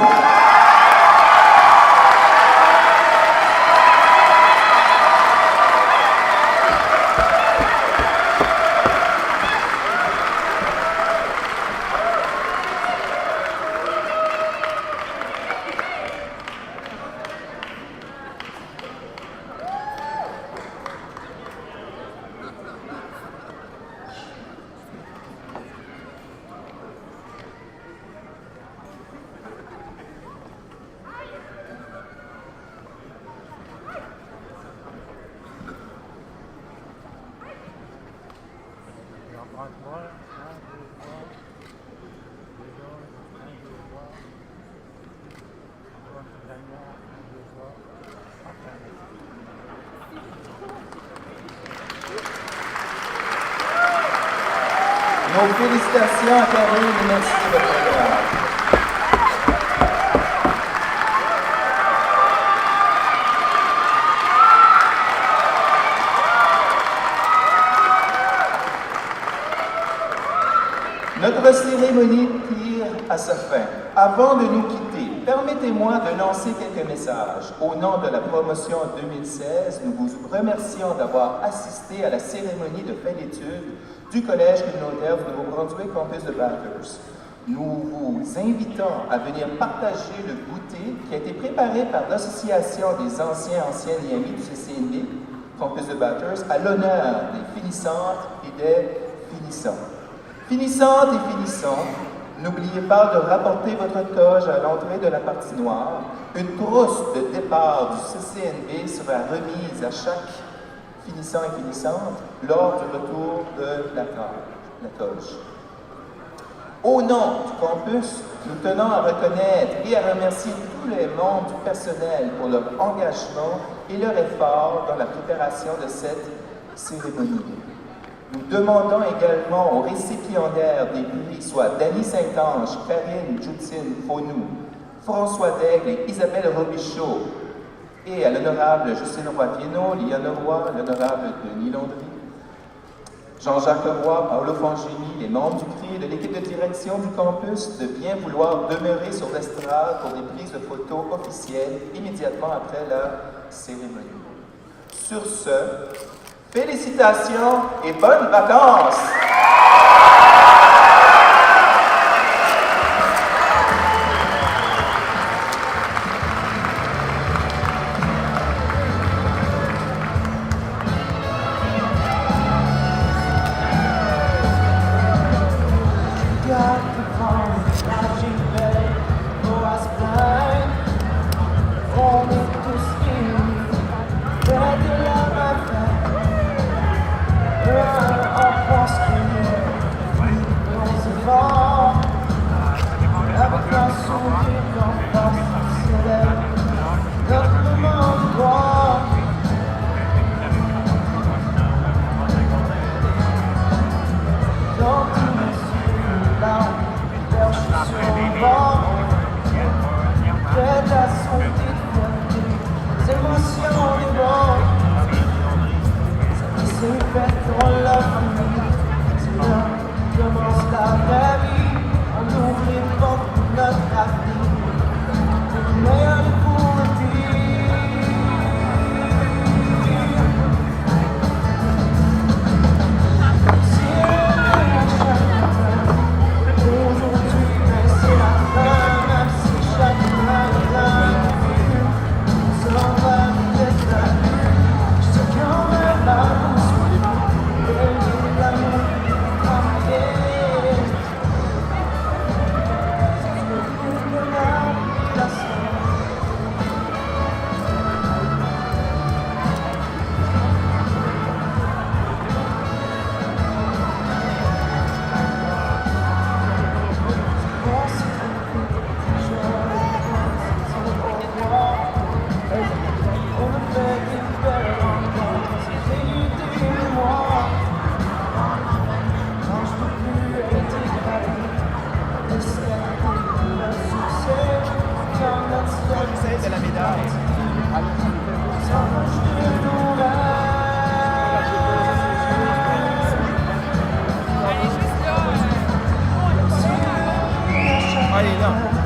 Nos félicitations à Karine et merci de votre travail. Notre cérémonie tire à sa fin. Avant de nous quitter, permettez-moi de lancer quelques messages. Au nom de la promotion 2016, nous vous remercions d'avoir assisté à la cérémonie de fin d'études du Collège communautaire du Nouveau-Brunswick Campus de Bathurst. Nous vous invitons à venir partager le goûter qui a été préparé par l'Association des anciennes et amis du CCNB Campus de Bathurst à l'honneur des finissantes et des finissants. Finissantes et finissants, n'oubliez pas de rapporter votre toge à l'entrée de la partie noire. Une trousse de départ du CCNB sera remise à chaque finissant et finissante lors du retour de la toge. Au nom du campus, nous tenons à reconnaître et à remercier tous les membres du personnel pour leur engagement et leur effort dans la préparation de cette cérémonie. Nous demandons également aux récipiendaires des prix, soit Dany Saint-Ange, Karine Djoutine-Fonou, François Daigle et Isabelle Robichaud, et à l'honorable Jocelyne Leroy-Viennot, Liane Roy, l'honorable Denis Landry, Jean-Jacques Roy, Paolo Fangini, les membres du prix et de l'équipe de direction du campus de bien vouloir demeurer sur l'estrade pour des prises de photos officielles immédiatement après la cérémonie. Sur ce, félicitations et bonnes vacances! de la médaille. Allez, là.